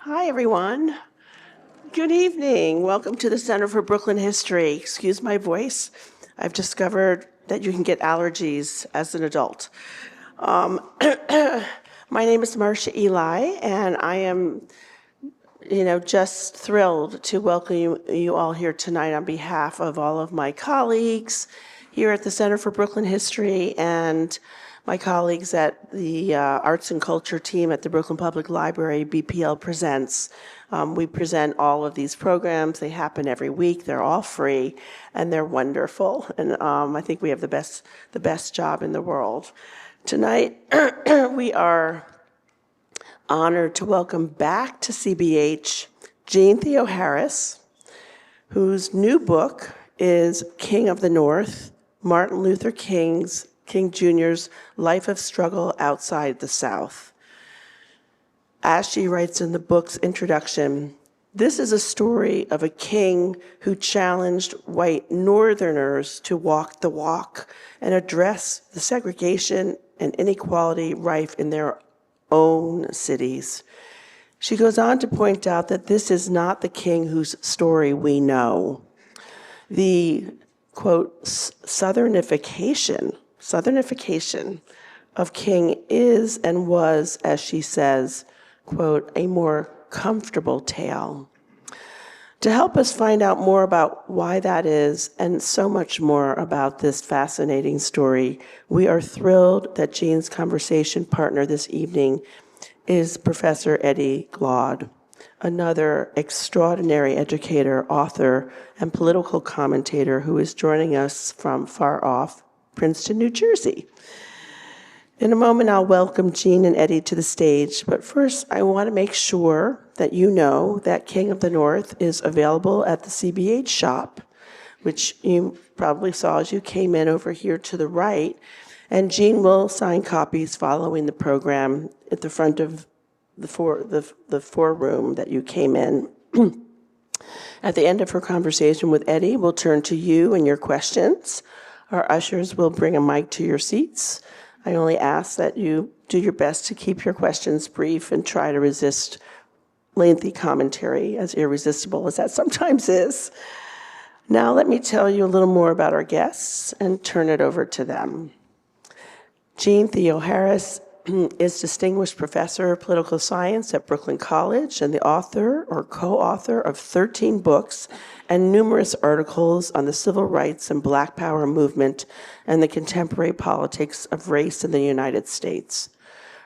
Hi, everyone. Good evening. Welcome to the Center for Brooklyn History. Excuse my voice. I've discovered that you can get allergies as an adult. My name is Marcia Eli, and I am, just thrilled to welcome you all here tonight on behalf of all of my colleagues here at the Center for Brooklyn History and my colleagues at the Arts and Culture team at the Brooklyn Public Library. BPL Presents. We present all of these programs. They happen every week. They're all free, and they're wonderful. And I think we have the best job in the world. Tonight, we are honored to welcome back to CBH Jeanne Theoharis, whose new book is King of the North, Martin Luther King Jr.'s Life of Struggle Outside the South. As she writes in the book's introduction, this is a story of a king who challenged white Northerners to walk the walk and address the segregation and inequality rife in their own cities. She goes on to point out that this is not the king whose story we know. The, quote, Southernification of King is and was, as she says, quote, a more comfortable tale. To help us find out more about why that is and so much more about this fascinating story, we are thrilled that Jeanne's conversation partner this evening is Professor Eddie Glaude, another extraordinary educator, author, and political commentator who is joining us from far off Princeton, New Jersey. In a moment, I'll welcome Jeanne and Eddie to the stage, but first, I want to make sure that you know that King of the North is available at the CBH shop, which you probably saw as you came in over here to the right, and Jeanne will sign copies following the program at the front of the four-room that you came in. At the end of her conversation with Eddie, we'll turn to you and your questions. Our ushers will bring a mic to your seats. I only ask that you do your best to keep your questions brief and try to resist lengthy commentary, as irresistible as that sometimes is. Now let me tell you a little more about our guests and turn it over to them. Jeanne Theoharis is Distinguished Professor of Political Science at Brooklyn College and the author or co-author of 13 books and numerous articles on the civil rights and Black Power movement and the contemporary politics of race in the United States.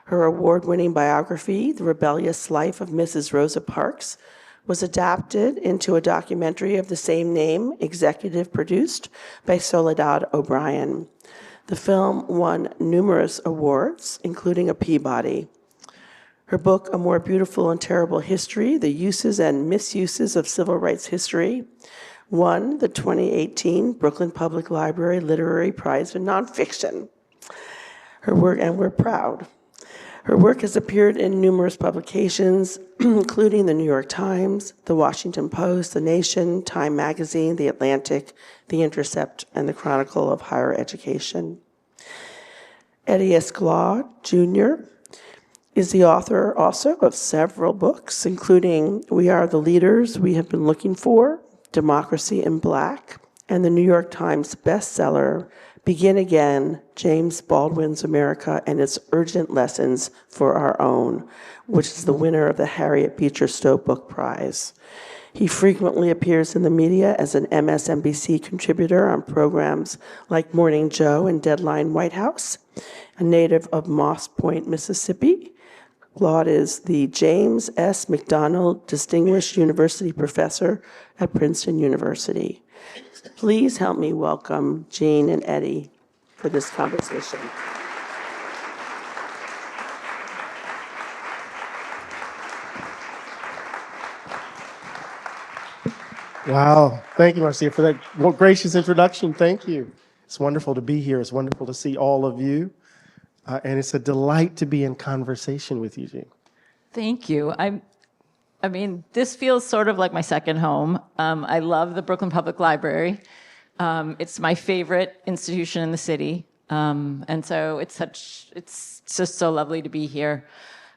Her award-winning biography, The Rebellious Life of Mrs. Rosa Parks, was adapted into a documentary of the same name, executive produced by Soledad O'Brien. The film won numerous awards, including a Peabody. Her book, A More Beautiful and Terrible History, The Uses and Misuses of Civil Rights History, won the 2018 Brooklyn Public Library Literary Prize for Nonfiction. Her work, and we're proud. Her work has appeared in numerous publications, including the New York Times, the Washington Post, The Nation, Time Magazine, The Atlantic, The Intercept, and the Chronicle of Higher Education. Eddie S. Glaude, Jr., is the author also of several books, including We Are the Leaders We Have Been Looking For, Democracy in Black, and the New York Times bestseller, Begin Again, James Baldwin's America and Its Urgent Lessons for Our Own, which is the winner of the Harriet Beecher Stowe Book Prize. He frequently appears in the media as an MSNBC contributor on programs like Morning Joe and Deadline White House. A native of Moss Point, Mississippi, Glaude is the James S. McDonald Distinguished University Professor at Princeton University. Please help me welcome Jeanne and Eddie for this conversation. Wow. Thank you, Marcia, for that gracious introduction. Thank you. It's wonderful to be here. It's wonderful to see all of you. And it's a delight to be in conversation with you, Jeanne. Thank you. I mean, this feels sort of like my second home. I love the Brooklyn Public Library. It's my favorite institution in the city. And so it's just so lovely to be here.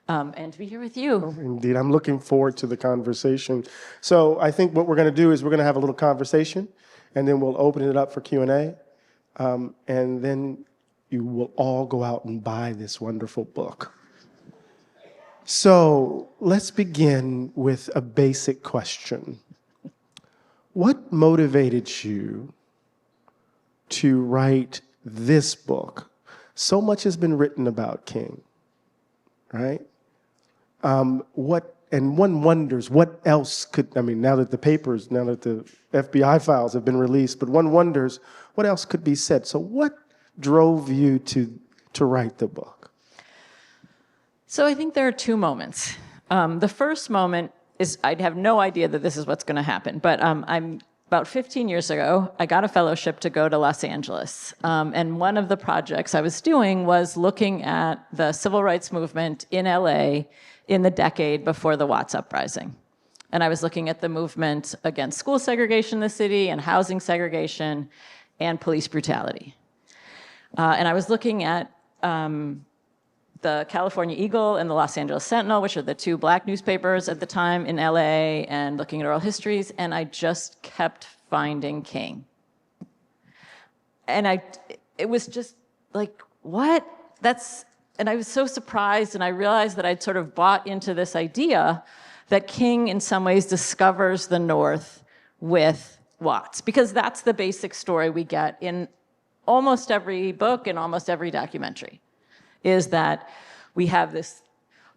and to be here with you. Indeed, I'm looking forward to the conversation. So I think what we're going to do is we're going to have a little conversation, and then we'll open it up for Q&A, and then you will all go out and buy this wonderful book. So let's begin with a basic question. What motivated you to write this book? So much has been written about King, right? One wonders what else could, now that the FBI files have been released, but one wonders what else could be said. So what drove you to write the book? So I think there are two moments. The first moment is I'd have no idea that this is what's going to happen, but about 15 years ago, I got a fellowship to go to Los Angeles. And one of the projects I was doing was looking at the civil rights movement in LA in the decade before the Watts uprising. And I was looking at the movement against school segregation in the city and housing segregation and police brutality. And I was looking at the California Eagle and the Los Angeles Sentinel, which are the two black newspapers at the time in LA, and looking at oral histories, and I just kept finding King. And it was just like, what? And I was so surprised, and I realized that I'd sort of bought into this idea that King in some ways discovers the North with Watts, because that's the basic story we get in almost every book and almost every documentary, is that we have this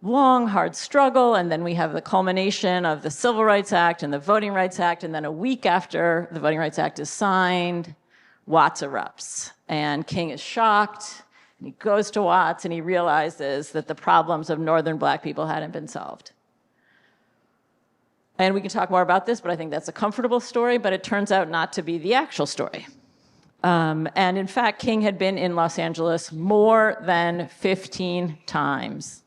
long, hard struggle, and then we have the culmination of the Civil Rights Act and the Voting Rights Act, and then a week after the Voting Rights Act is signed, Watts erupts, and King is shocked, and he goes to Watts, and he realizes that the problems of Northern black people hadn't been solved. And we can talk more about this, but I think that's a comfortable story, but it turns out not to be the actual story. And in fact, King had been in Los Angeles more than 15 times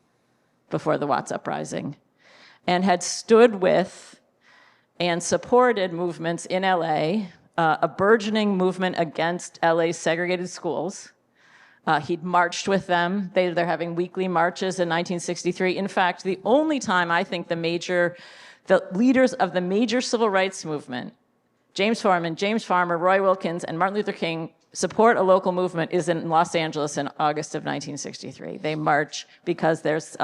before the Watts uprising, and had stood with and supported movements in LA, a burgeoning movement against LA's segregated schools. He'd marched with them. They're having weekly marches in 1963. In fact, the only time I think the leaders of the major civil rights movement, James Foreman, James Farmer, Roy Wilkins, and Martin Luther King, support a local movement is in Los Angeles in August of 1963. They march because there's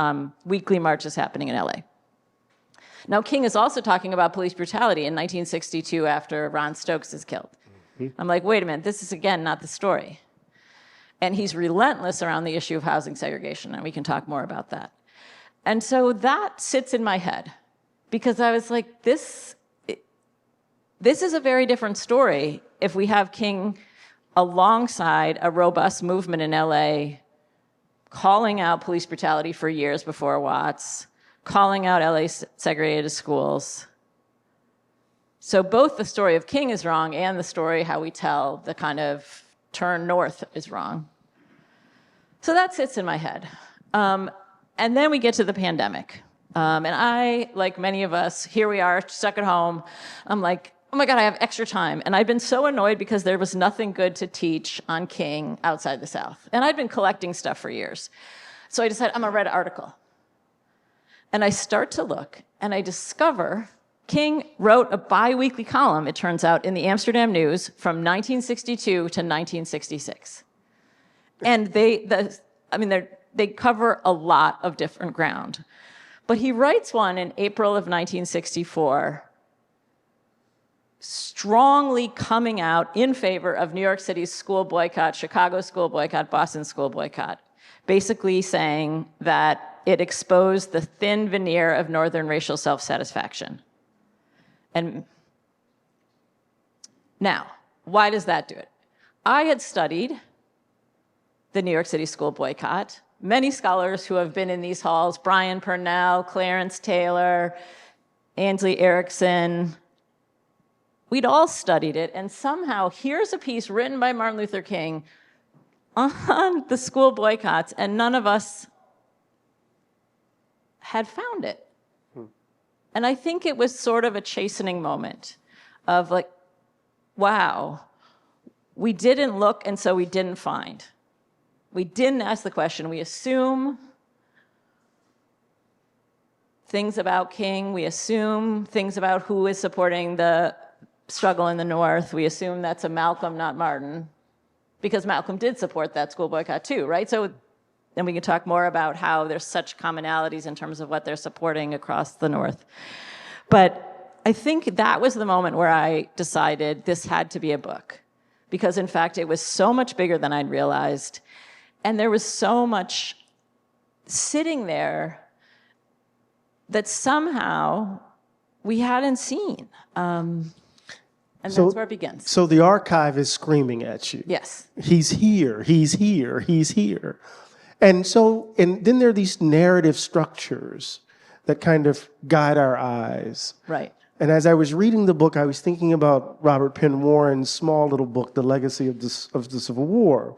weekly marches happening in LA. Now, King is also talking about police brutality in 1962 after Ron Stokes is killed. I'm like, wait a minute, this is, again, not the story. And he's relentless around the issue of housing segregation, and we can talk more about that. And so that sits in my head, because I was like, this is a very different story if we have King alongside a robust movement in LA calling out police brutality for years before Watts, calling out LA's segregated schools. So both the story of King is wrong and the story how we tell the kind of turn north is wrong. So that sits in my head. And then we get to the pandemic. And I, like many of us, here we are, stuck at home. I'm like, oh my God, I have extra time. And I've been so annoyed because there was nothing good to teach on King outside the South. And I'd been collecting stuff for years. So I decided I'm gonna write an article. And I start to look, and I discover King wrote a bi-weekly column, it turns out, in the Amsterdam News from 1962 to 1966. And they cover a lot of different ground. But he writes one in April of 1964, strongly coming out in favor of New York City's school boycott, Chicago's school boycott, Boston's school boycott, basically saying that it exposed the thin veneer of Northern racial self-satisfaction. And now, why does that do it? I had studied the New York City school boycott. Many scholars who have been in these halls, Brian Purnell, Clarence Taylor, Ainsley Erickson, we'd all studied it, and somehow here's a piece written by Martin Luther King on the school boycotts, and none of us had found it. And I think it was sort of a chastening moment of like, wow, we didn't look, and so we didn't find. We didn't ask the question. We assume things about King. We assume things about who is supporting the struggle in the North. We assume that's a Malcolm, not Martin, because Malcolm did support that school boycott too, right? So then we can talk more about how there's such commonalities in terms of what they're supporting across the North. But I think that was the moment where I decided this had to be a book, because in fact it was so much bigger than I'd realized, and there was so much sitting there that somehow we hadn't seen. And that's where it begins. So the archive is screaming at you. Yes. He's here, he's here, he's here. And then there are these narrative structures that kind of guide our eyes. Right. And as I was reading the book, I was thinking about Robert Penn Warren's small little book, The Legacy of the Civil War.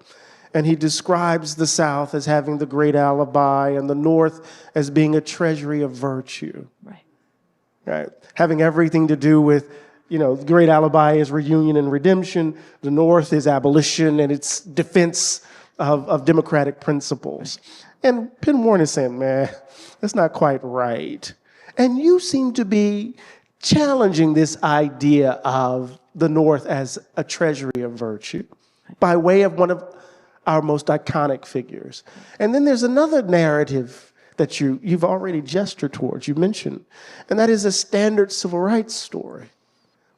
And he describes the South as having the great alibi and the North as being a treasury of virtue. Right. Right. Having everything to do with, the great alibi is reunion and redemption. The North is abolition and its defense of democratic principles. Right. And Penn Warren is saying, man, that's not quite right. And you seem to be challenging this idea of the North as a treasury of virtue by way of one of our most iconic figures. And then there's another narrative that you've already gestured towards, you mentioned, and that is a standard civil rights story,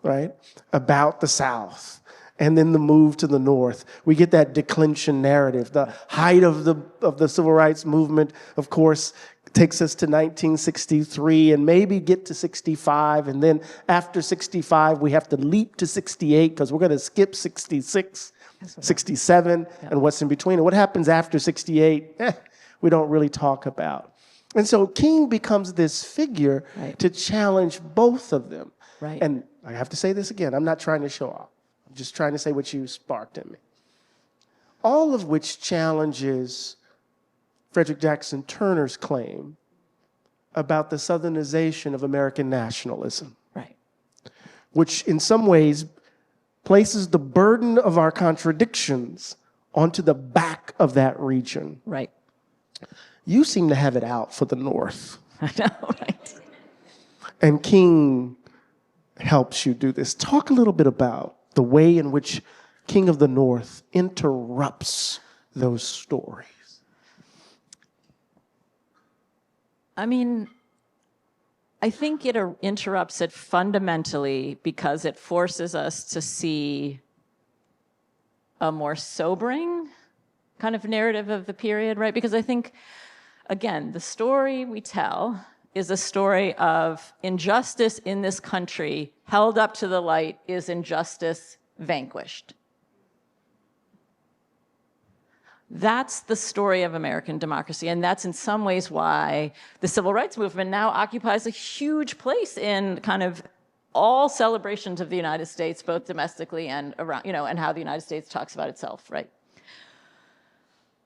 right? About the South and then the move to the North. We get that declension narrative. The height of the civil rights movement, of course, takes us to 1963 and maybe get to 65. And then after 65, we have to leap to 68 because we're going to skip 66, 67, and what's in between. And what happens after 68, we don't really talk about. And so King becomes this figure to challenge both of them. Right. And I have to say this again, I'm not trying to show off. I'm just trying to say what you sparked in me. All of which challenges Frederick Jackson Turner's claim about the Southernization of American nationalism. Right. Which in some ways places the burden of our contradictions onto the back of that region. Right. You seem to have it out for the North. I know, right? And King helps you do this. Talk a little bit about the way in which King of the North interrupts those stories. I mean, I think it interrupts it fundamentally because it forces us to see a more sobering kind of narrative of the period, right? Because I think, again, the story we tell is a story of injustice in this country held up to the light is injustice vanquished. That's the story of American democracy, and that's in some ways why the civil rights movement now occupies a huge place in kind of all celebrations of the United States, both domestically and around, and how the United States talks about itself, right?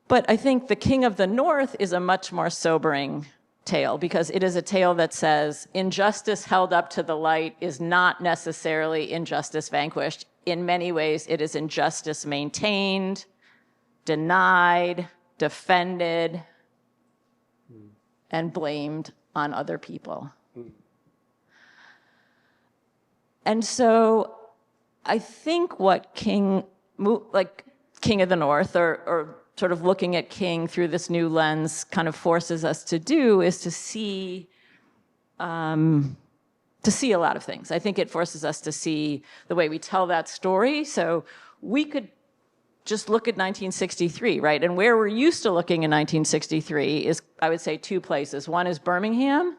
But I think the King of the North is a much more sobering tale because it is a tale that says injustice held up to the light is not necessarily injustice vanquished. In many ways, it is injustice maintained, denied, defended, and blamed on other people. And so I think what King of the North, or sort of looking at King through this new lens kind of forces us to do is to see a lot of things. I think it forces us to see the way we tell that story. So we could just look at 1963, right? And where we're used to looking in 1963 is, I would say, two places. One is Birmingham.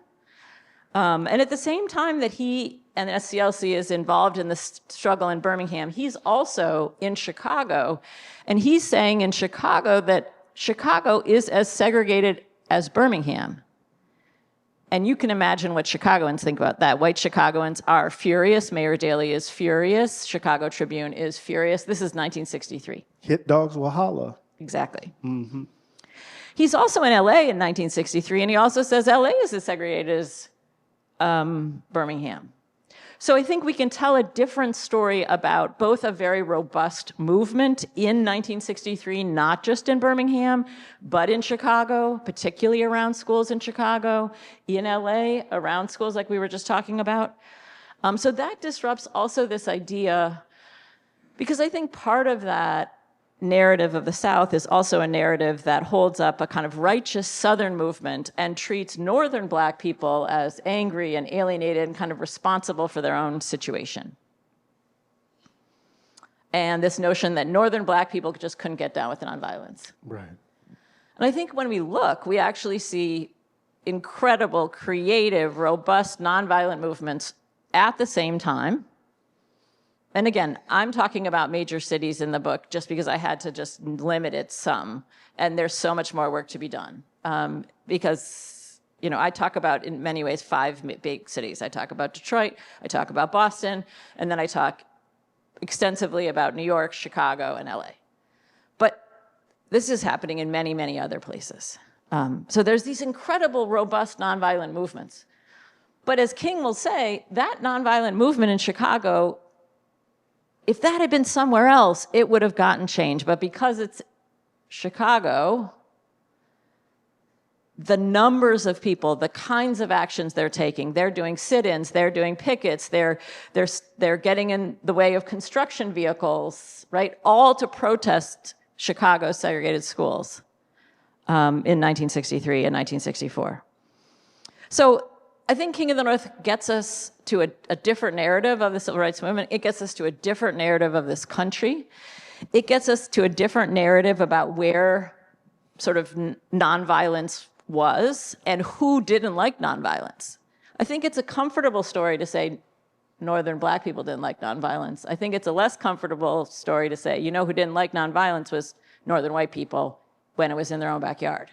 And at the same time that he and the SCLC is involved in the struggle in Birmingham, he's also in Chicago. And he's saying in Chicago that Chicago is as segregated as Birmingham. And you can imagine what Chicagoans think about that. White Chicagoans are furious. Mayor Daley is furious. Chicago Tribune is furious. This is 1963. Hit dogs will holler. Exactly. Mm-hmm. He's also in LA in 1963, and he also says LA is as segregated as Birmingham. So I think we can tell a different story about both a very robust movement in 1963, not just in Birmingham, but in Chicago, particularly around schools in Chicago, in LA, around schools like we were just talking about. So that disrupts also this idea, because I think part of that narrative of the South is also a narrative that holds up a kind of righteous Southern movement and treats Northern Black people as angry and alienated and kind of responsible for their own situation. And this notion that Northern Black people just couldn't get down with nonviolence. Right. And I think when we look, we actually see incredible, creative, robust, nonviolent movements at the same time. And again, I'm talking about major cities in the book just because I had to just limit it some. And there's so much more work to be done. Because, you know, I talk about, in many ways, 5 big cities. I talk about Detroit, I talk about Boston, and then I talk extensively about New York, Chicago, and LA. But this is happening in many, many other places. So there's these incredible, robust, nonviolent movements. But as King will say, that nonviolent movement in Chicago, if that had been somewhere else, it would have gotten change. But because it's Chicago, the numbers of people, the kinds of actions they're taking, they're doing sit-ins, they're doing pickets, they're getting in the way of construction vehicles, right? All to protest Chicago's segregated schools in 1963 and 1964. So I think King of the North gets us to a different narrative of the civil rights movement. It gets us to a different narrative of this country. It gets us to a different narrative about where sort of nonviolence was and who didn't like nonviolence. I think it's a comfortable story to say Northern Black people didn't like nonviolence. I think it's a less comfortable story to say, you know, who didn't like nonviolence was Northern white people when it was in their own backyard.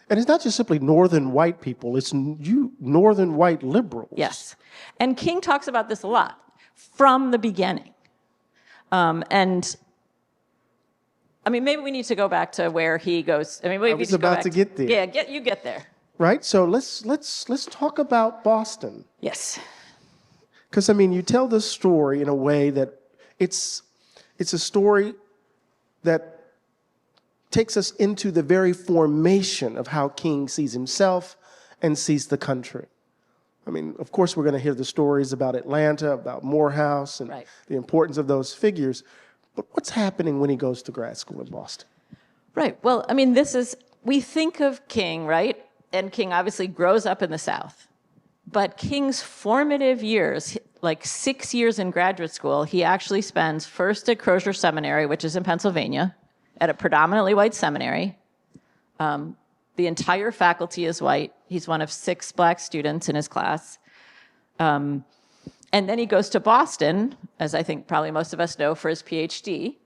And it's not just simply Northern white people, it's you Northern white liberals. Yes. And King talks about this a lot from the beginning. And I mean, maybe we need to go back to where he goes. I mean, we I was about to get there. Yeah, you get there. Right? So let's talk about Boston. Yes. Because, I mean, you tell this story in a way that it's a story that takes us into the very formation of how King sees himself and sees the country. I mean, of course, we're going to hear the stories about Atlanta, about Morehouse, and Right. the importance of those figures. But what's happening when he goes to grad school in Boston? Right. Well, I mean, we think of King, right? And King obviously grows up in the South. But King's formative years, like 6 years in graduate school, he actually spends first at Crozier Seminary, which is in Pennsylvania, at a predominantly white seminary. The entire faculty is white. He's one of 6 Black students in his class. And then he goes to Boston, as I think probably most of us know, for his PhD.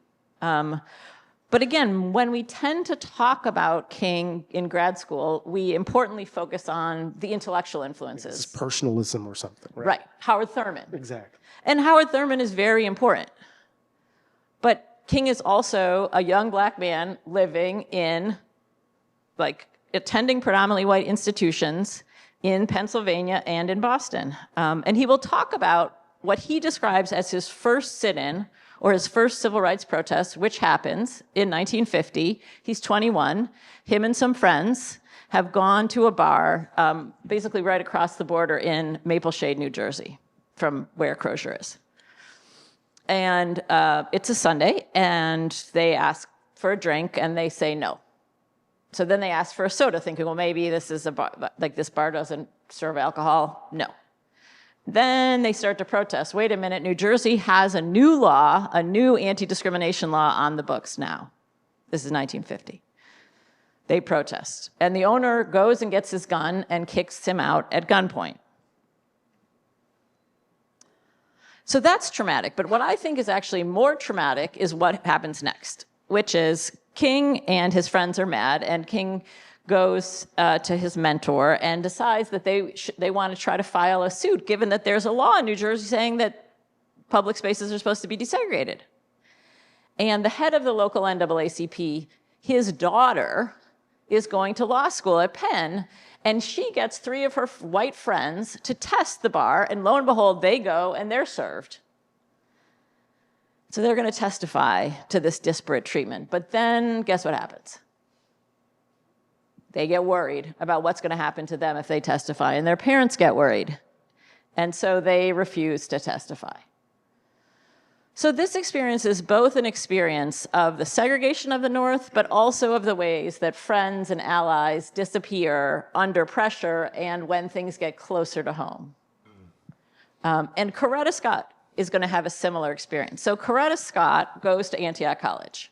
But again, when we tend to talk about King in grad school, we importantly focus on the intellectual influences. It's personalism or something, right? Right. Howard Thurman. Exactly. And Howard Thurman is very important. But King is also a young Black man living in, like, attending predominantly white institutions in Pennsylvania and in Boston. And he will talk about what he describes as his first sit-in or his first civil rights protest, which happens in 1950. He's 21. Him and some friends have gone to a bar basically right across the border in Maple Shade, New Jersey, from where Crozier is. And it's a Sunday, and they ask for a drink, and they say no. So then they ask for a soda, thinking, well, maybe this is a bar, like this bar doesn't serve alcohol. No. Then they start to protest. Wait a minute, New Jersey has a new law, a new anti-discrimination law on the books now. This is 1950. They protest. And the owner goes and gets his gun and kicks him out at gunpoint. So that's traumatic. But what I think is actually more traumatic is what happens next, which is King and his friends are mad, and King goes to his mentor and decides that they want to try to file a suit, given that there's a law in New Jersey saying that public spaces are supposed to be desegregated. And the head of the local NAACP, his daughter is going to law school at Penn, and she gets 3 of her white friends to test the bar, and lo and behold, they go and they're served. So they're going to testify to this disparate treatment. But then guess what happens? They get worried about what's going to happen to them if they testify, and their parents get worried. And so they refuse to testify. So this experience is both an experience of the segregation of the North, but also of the ways that friends and allies disappear under pressure and when things get closer to home. And Coretta Scott is going to have a similar experience. So Coretta Scott goes to Antioch College.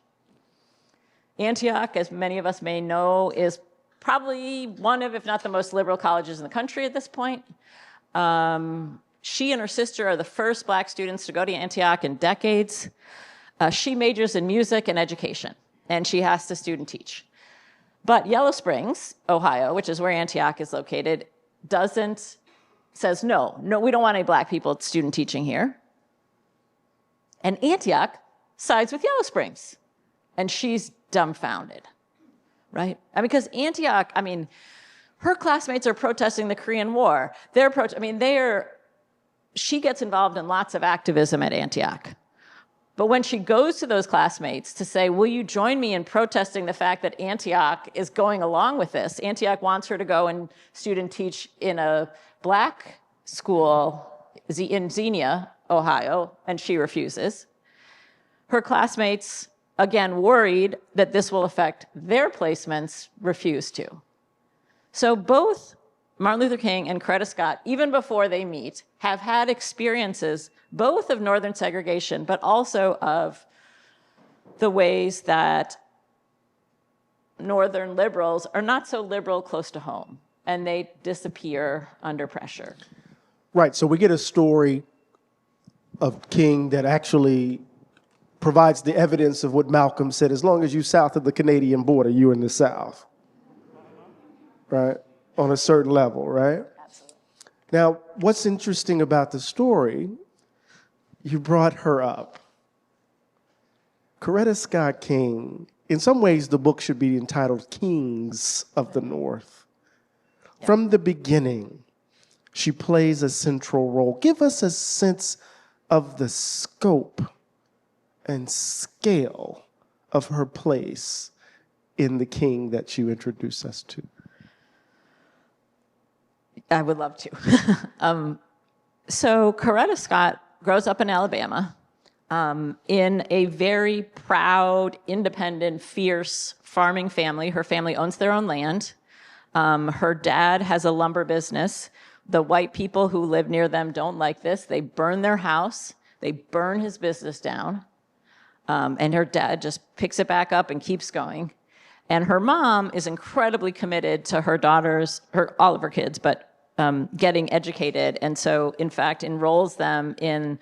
Antioch, as many of us may know, is probably one of, if not the most liberal colleges in the country at this point. She and her sister are the first black students to go to Antioch in decades. She majors in music and education, and she has to student teach. But Yellow Springs, Ohio, which is where Antioch is located, says no, we don't want any black people student teaching here. And Antioch sides with Yellow Springs, and she's dumbfounded, right? Because Antioch, her classmates are protesting the Korean War. She gets involved in lots of activism at Antioch. But when she goes to those classmates to say, will you join me in protesting the fact that Antioch is going along with this? Antioch wants her to go and student teach in a black school in Xenia, Ohio, and she refuses. Her classmates, again, worried that this will affect their placements, refuse to. So both Martin Luther King and Coretta Scott, even before they meet, have had experiences both of Northern segregation, but also of the ways that Northern liberals are not so liberal close to home, and they disappear under pressure. Right, so we get a story of King that actually provides the evidence of what Malcolm said, as long as you're south of the Canadian border, you're in the South, right? On a certain level, right? Absolutely. Now, what's interesting about the story, you brought her up. Coretta Scott King, in some ways the book should be entitled Kings of the North. Yeah. From the beginning, she plays a central role. Give us a sense of the scope and scale of her place in the King that you introduced us to. I would love to. So Coretta Scott grows up in Alabama in a very proud, independent, fierce farming family. Her family owns their own land. Her dad has a lumber business. The white people who live near them don't like this. They burn their house. They burn his business down. And her dad just picks it back up and keeps going. And her mom is incredibly committed to her daughters, all of her kids, but getting educated. And so, in fact, enrolls them in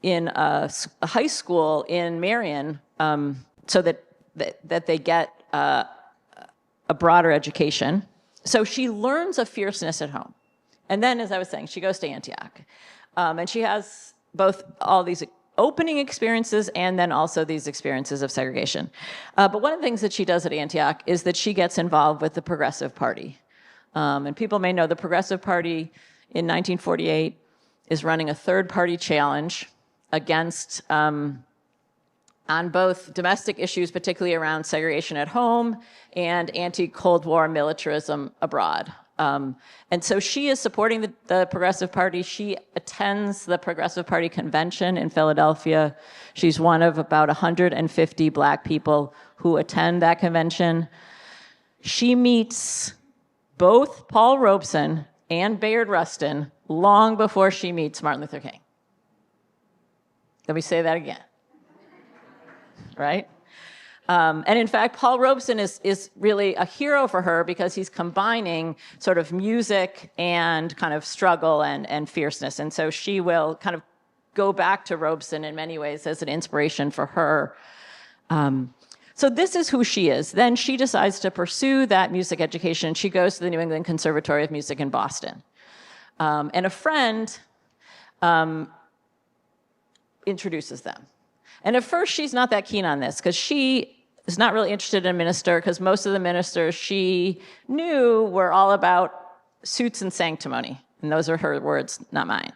a high school in Marion so that they get a broader education. So she learns a fierceness at home. And then, as I was saying, she goes to Antioch. And she has both all these opening experiences and then also these experiences of segregation. But one of the things that she does at Antioch is that she gets involved with the Progressive Party. And people may know the Progressive Party in 1948 is running a third-party challenge against, on both domestic issues, particularly around segregation at home, and anti-Cold War militarism abroad. And so she is supporting the Progressive Party. She attends the Progressive Party convention in Philadelphia. She's one of about 150 black people who attend that convention. She meets both Paul Robeson and Bayard Rustin long before she meets Martin Luther King. Let me say that again, right? And in fact, Paul Robeson is really a hero for her because he's combining sort of music and kind of struggle and fierceness. And so she will kind of go back to Robeson in many ways as an inspiration for her. So this is who she is. Then she decides to pursue that music education. She goes to the New England Conservatory of Music in Boston. And a friend introduces them. And at first, she's not that keen on this because she is not really interested in a minister because most of the ministers she knew were all about suits and sanctimony. And those are her words, not mine.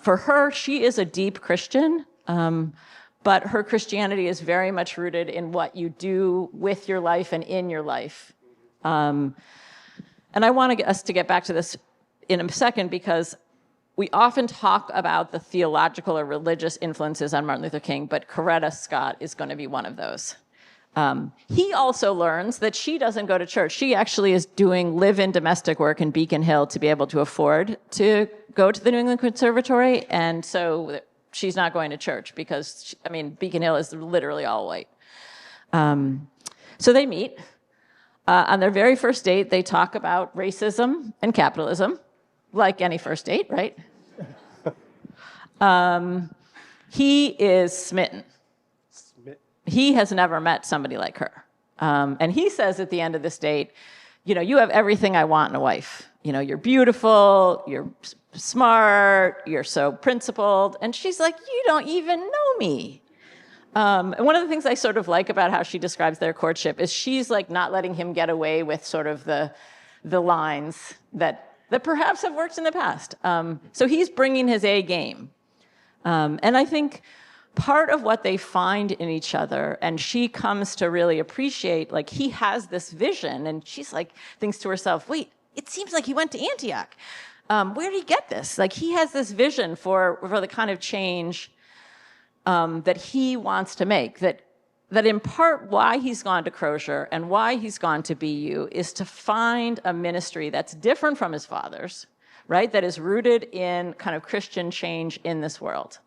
For her, she is a deep Christian, but her Christianity is very much rooted in what you do with your life and in your life. And I want us to get back to this in a second because we often talk about the theological or religious influences on Martin Luther King, but Coretta Scott is going to be one of those. He also learns that she doesn't go to church. She actually is doing live-in domestic work in Beacon Hill to be able to afford to go to the New England Conservatory, and so she's not going to church because, Beacon Hill is literally all white. So they meet. On their very first date, they talk about racism and capitalism, like any first date, right? He is smitten. He has never met somebody like her. And he says at the end of this date, you have everything I want in a wife. You're beautiful, you're smart, you're so principled. And she's like, you don't even know me. And one of the things I sort of like about how she describes their courtship is she's like not letting him get away with sort of the lines that perhaps have worked in the past. So he's bringing his A game. And I think part of what they find in each other, and she comes to really appreciate, like he has this vision, and she's like, thinks to herself, wait, it seems like he went to Antioch. Where did he get this? Like he has this vision for the kind of change that he wants to make, that in part why he's gone to Crozier and why he's gone to BU is to find a ministry that's different from his father's, right? That is rooted in kind of Christian change in this world.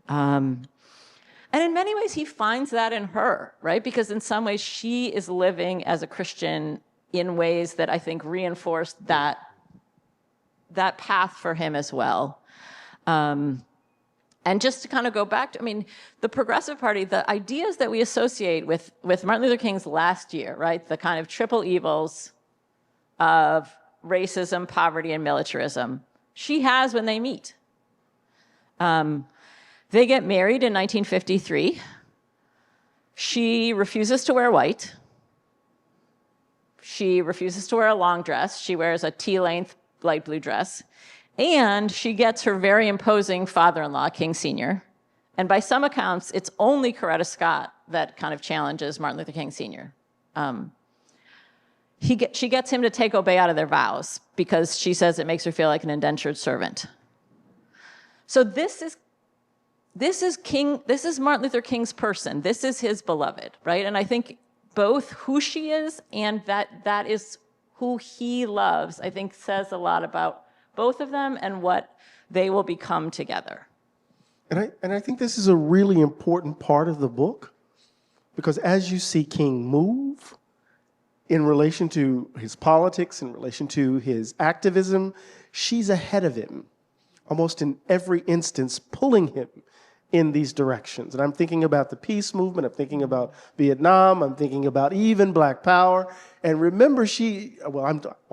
And in many ways, he finds that in her, right? Because in some ways, she is living as a Christian in ways that I think reinforce that path for him as well. And just to kind of go back to, the Progressive Party, the ideas that we associate with Martin Luther King's last year, right? The kind of triple evils of racism, poverty, and militarism, she has when they meet. They get married in 1953. She refuses to wear white. She refuses to wear a long dress. She wears a T-length light blue dress. And she gets her very imposing father-in-law, King Sr. And by some accounts, it's only Coretta Scott that kind of challenges Martin Luther King Sr. She gets him to take Obey out of their vows because she says it makes her feel like an indentured servant. So this is Martin Luther King's person. This is his beloved, right? And I think both who she is and that is who he loves, I think says a lot about both of them and what they will become together. And I think this is a really important part of the book because as you see King move in relation to his politics, in relation to his activism, she's ahead of him, almost in every instance, pulling him in these directions. And I'm thinking about the peace movement, I'm thinking about Vietnam, I'm thinking about even Black Power. And remember why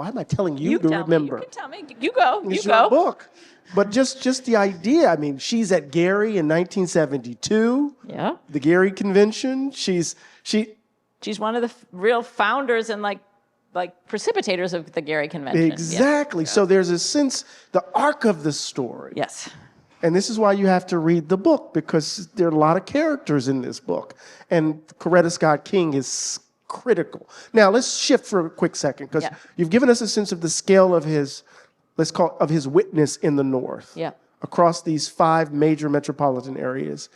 am I telling you to remember? You can tell me. You go. It's your book. But just the idea, she's at Gary in 1972. Yeah. The Gary Convention. She's one of the real founders and like precipitators of the Gary Convention. Exactly. Yeah. So there's a sense, the arc of the story. Yes. And this is why you have to read the book, because there are a lot of characters in this book. And Coretta Scott King is critical. Now, let's shift for a quick second, because you've given us a sense of the scale of his, of his witness in the North. Yeah. Across these 5 major metropolitan areas.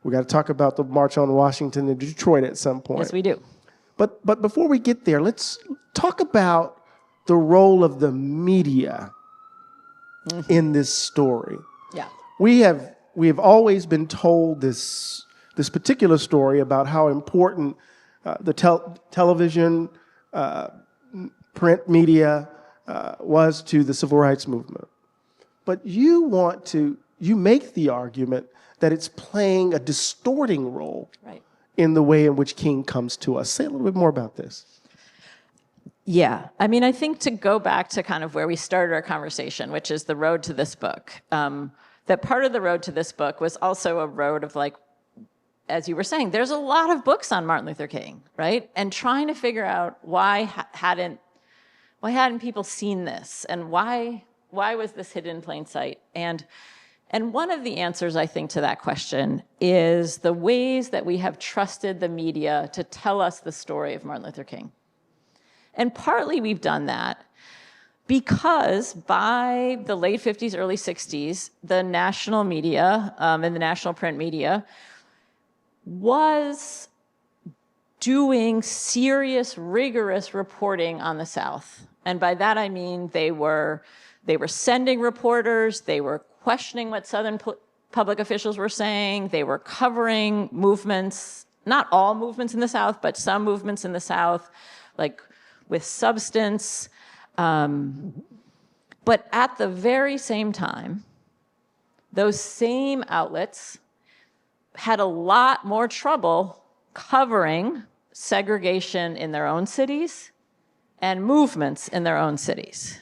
We got to talk about the March on Washington and Detroit at some point. Yes, we do. But before we get there, let's talk about the role of the media in this story. Yeah. We have always been told this particular story about how important the television, print media was to the civil rights movement. But you make the argument that it's playing a distorting role in the way in which King comes to us. Say a little bit more about this. Yeah. I think to go back to kind of where we started our conversation, which is the road to this book, that part of the road to this book was also a road of as you were saying, there's a lot of books on Martin Luther King, right? And trying to figure out why hadn't people seen this, and why was this hidden in plain sight? And one of the answers, I think, to that question is the ways that we have trusted the media to tell us the story of Martin Luther King. And partly we've done that because by the late 50s, early 60s, the national media and the national print media was doing serious, rigorous reporting on the South. And by that I mean they were sending reporters, they were questioning what Southern public officials were saying, they were covering movements, not all movements in the South, but some movements in the South, like with substance. But at the very same time, those same outlets had a lot more trouble covering segregation in their own cities and movements in their own cities.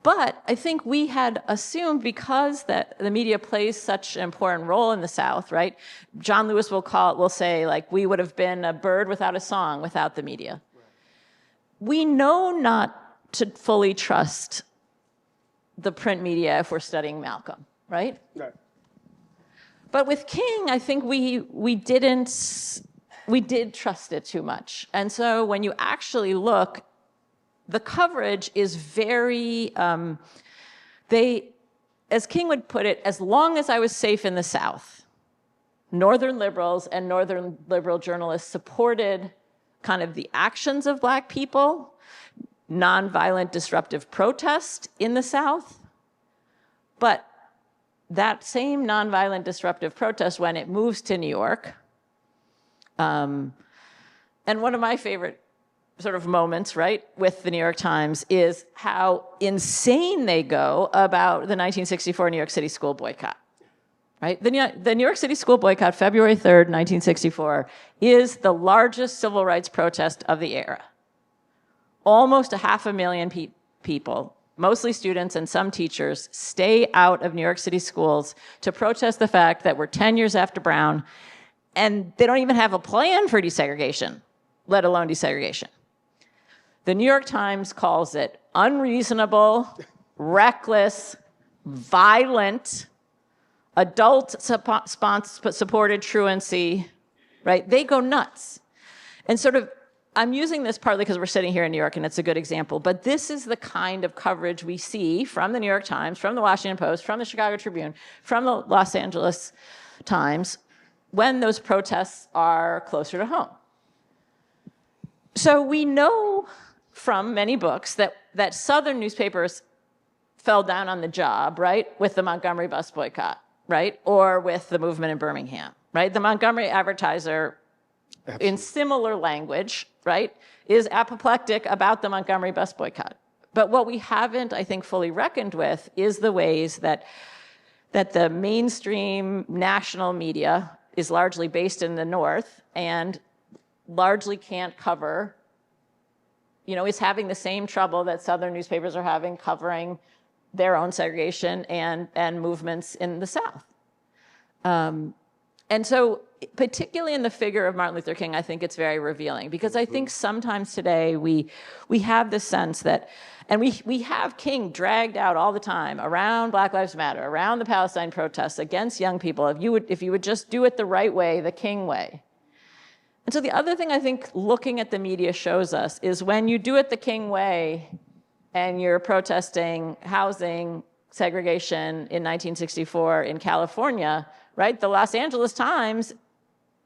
But I think we had assumed, because that the media plays such an important role in the South, right? John Lewis will say, like, we would have been a bird without a song without the media. Right. We know not to fully trust the print media if we're studying Malcolm, right? Right. But with King, I think we did trust it too much. And so when you actually look, the coverage is very, as King would put it, as long as I was safe in the South, Northern liberals and Northern liberal journalists supported kind of the actions of Black people, nonviolent disruptive protest in the South. But that same nonviolent disruptive protest, when it moves to New York, and one of my favorite sort of moments, right, with the New York Times is how insane they go about the 1964 New York City school boycott, right? The New York City school boycott, February 3rd, 1964, is the largest civil rights protest of the era. Almost 500,000 people, mostly students and some teachers, stay out of New York City schools to protest the fact that we're 10 years after Brown, and they don't even have a plan for desegregation, let alone desegregation. The New York Times calls it unreasonable, reckless, violent, adult-supported truancy, right? They go nuts. And sort of, I'm using this partly because we're sitting here in New York and it's a good example, but this is the kind of coverage we see from the New York Times, from the Washington Post, from the Chicago Tribune, from the Los Angeles Times, when those protests are closer to home. So we know from many books that Southern newspapers fell down on the job, right, with the Montgomery bus boycott, right, or with the movement in Birmingham, right? The Montgomery Advertiser, absolutely, in similar language, right, is apoplectic about the Montgomery bus boycott. But what we haven't, I think, fully reckoned with is the ways that the mainstream national media is largely based in the North and largely can't cover, is having the same trouble that Southern newspapers are having covering their own segregation and movements in the South. And so, particularly in the figure of Martin Luther King, I think it's very revealing, because I think sometimes today we have this sense that, and we have King dragged out all the time around Black Lives Matter, around the Palestine protests, against young people, if you would just do it the right way, the King way. And so the other thing I think looking at the media shows us is when you do it the King way and you're protesting housing segregation in 1964 in California, right? The Los Angeles Times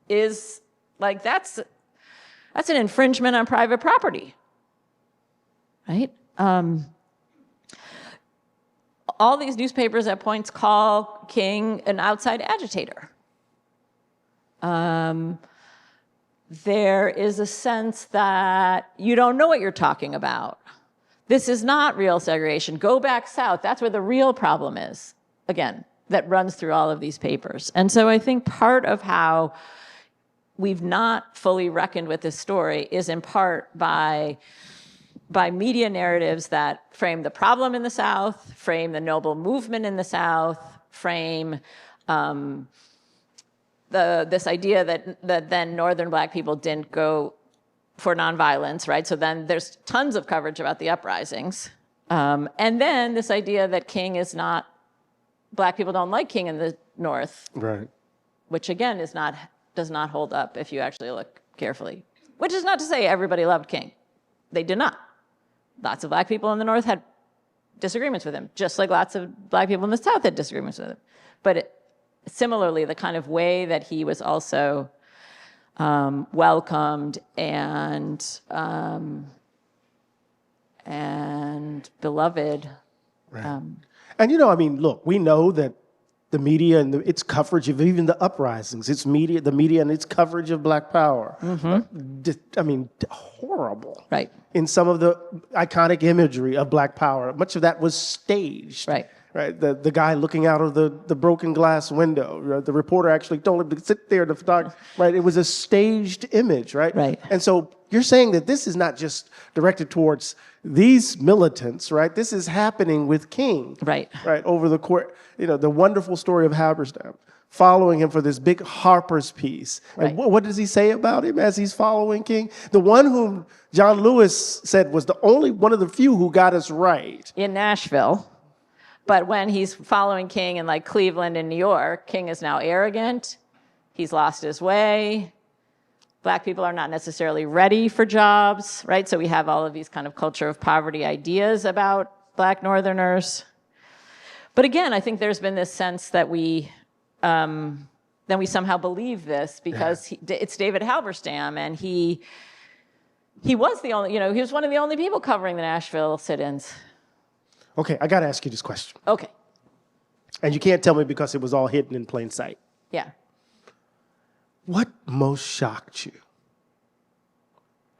is like, that's an infringement on private property, right? All these newspapers at points call King an outside agitator. There is a sense that you don't know what you're talking about. This is not real segregation. Go back south. That's where the real problem is, again, that runs through all of these papers. And so I think part of how we've not fully reckoned with this story is in part by media narratives that frame the problem in the South, frame the noble movement in the South, frame this idea that then Northern Black people didn't go for nonviolence, right? So then there's tons of coverage about the uprisings. And then this idea that King is not, Black people don't like King in the North. Right. Which again does not hold up if you actually look carefully. Which is not to say everybody loved King. They did not. Lots of Black people in the North had disagreements with him, just like lots of Black people in the South had disagreements with him. But similarly, the kind of way that he was also welcomed and beloved. Right. And I mean, look, we know that the media and its coverage of even the uprisings, the media and its coverage of Black Power. I mean, horrible. Right. In some of the iconic imagery of Black Power, much of that was staged. Right. Right. The guy looking out of the broken glass window. The reporter actually told him to sit there. The photographer. Right. It was a staged image. Right. Right. And so you're saying that this is not just directed towards these militants. Right. This is happening with King. Right. Right. Over the court. The wonderful story of Halberstam, following him for this big Harper's piece. Right. And what does he say about him as he's following King? The one whom John Lewis said was the only one of the few who got us right. In Nashville. But when he's following King in like Cleveland and New York, King is now arrogant. He's lost his way. Black people are not necessarily ready for jobs, right? So we have all of these kind of culture of poverty ideas about Black Northerners. But again, I think there's been this sense that we somehow believe this because it's David Halberstam, and he was the only, he was one of the only people covering the Nashville sit-ins. Okay, I got to ask you this question. Okay. And you can't tell me because it was all hidden in plain sight. Yeah. What most shocked you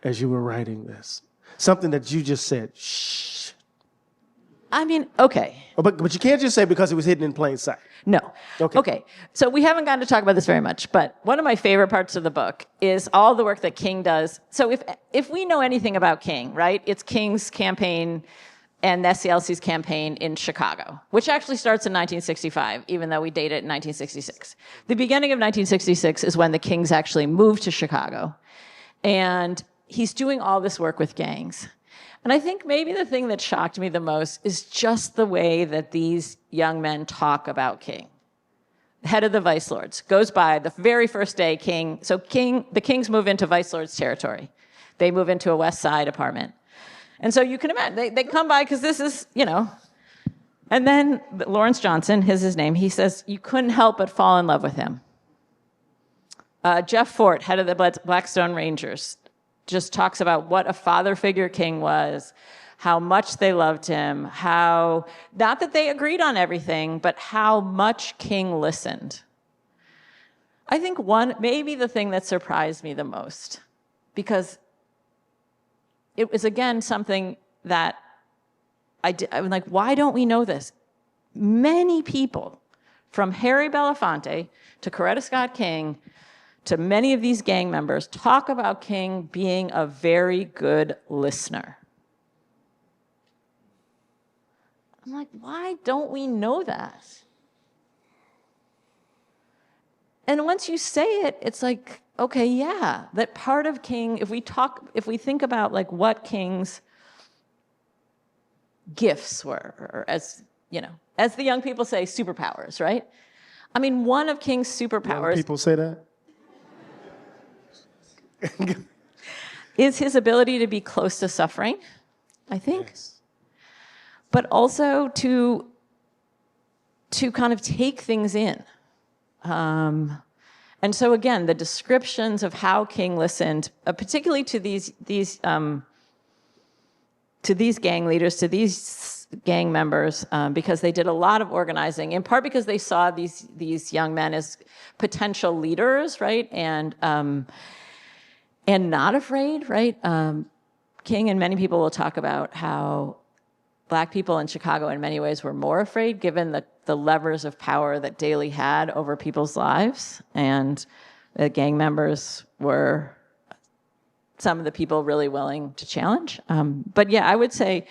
as you were writing this? Something that you just said, shh. I mean, okay. But you can't just say because it was hidden in plain sight. No. Okay. So we haven't gotten to talk about this very much, but one of my favorite parts of the book is all the work that King does. So if we know anything about King, right, it's King's campaign and SCLC's campaign in Chicago, which actually starts in 1965, even though we date it in 1966. The beginning of 1966 is when the Kings actually moved to Chicago. And he's doing all this work with gangs. And I think maybe the thing that shocked me the most is just the way that these young men talk about King. The head of the Vice Lords goes by the very first day the Kings move into Vice Lords territory. They move into a West Side apartment. And so you can imagine, they come by because this is, and then Lawrence Johnson, his name, he says, you couldn't help but fall in love with him. Jeff Fort, head of the Blackstone Rangers, just talks about what a father figure King was, how much they loved him, how, not that they agreed on everything, but how much King listened. I think maybe the thing that surprised me the most, because it was, again, something that I'm like, why don't we know this? Many people, from Harry Belafonte to Coretta Scott King, to many of these gang members, talk about King being a very good listener. I'm like, why don't we know that? And once you say it, it's like, okay, yeah, that part of King, if we think about like what King's gifts were, or as the young people say, superpowers, right? I mean, one of King's superpowers. Young people say that? is his ability to be close to suffering, I think. Yes. But also to kind of take things in. And so again, the descriptions of how King listened, particularly to these gang leaders, to these gang members, because they did a lot of organizing, in part because they saw these young men as potential leaders, right? And not afraid, right? King and many people will talk about how Black people in Chicago in many ways were more afraid given the levers of power that Daley had over people's lives. And the gang members were some of the people really willing to challenge. But yeah, I would say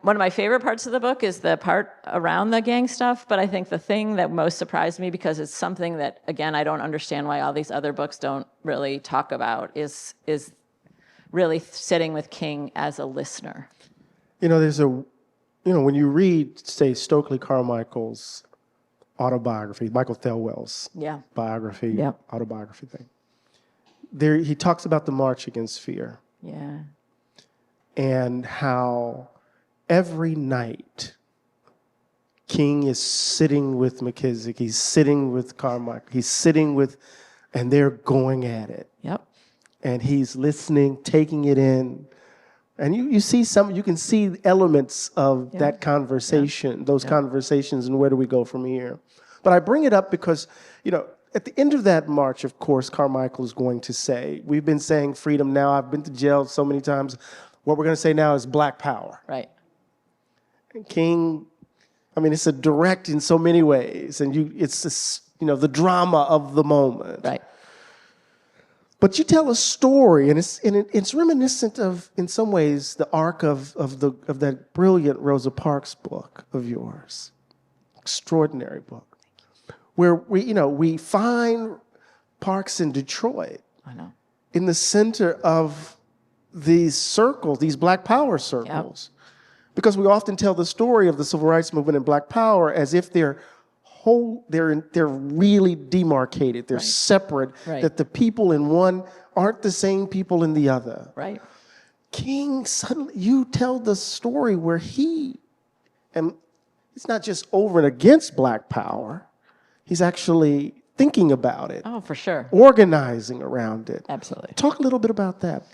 One of my favorite parts of the book is the part around the gang stuff, but I think the thing that most surprised me, because it's something that, again, I don't understand why all these other books don't really talk about, is really sitting with King as a listener. When you read, say, Stokely Carmichael's autobiography, Michael Thelwell's biography, autobiography thing, there he talks about the March Against Fear. Yeah. And how every night King is sitting with McKissick, he's sitting with Carmichael, he's sitting with, and they're going at it. Yep. And he's listening, taking it in. And you can see elements of that conversation, those conversations, and where do we go from here? But I bring it up because, at the end of that march, of course, Carmichael is going to say, we've been saying freedom now, I've been to jail so many times, what we're going to say now is Black power. Right. And King, it's a direct in so many ways, and it's this, the drama of the moment. Right. But you tell a story, and it's reminiscent of, in some ways, the arc of that brilliant Rosa Parks book of yours, extraordinary book, where we find Parks in Detroit, I know, in the center of these circles, these Black Power circles, because we often tell the story of the Civil Rights Movement and Black Power as if they're really demarcated, they're separate, that the people in one aren't the same people in the other. Right. King, suddenly, you tell the story where and he's not just over and against Black Power, he's actually thinking about it. Oh, for sure. Organizing around it. Absolutely. Talk a little bit about that.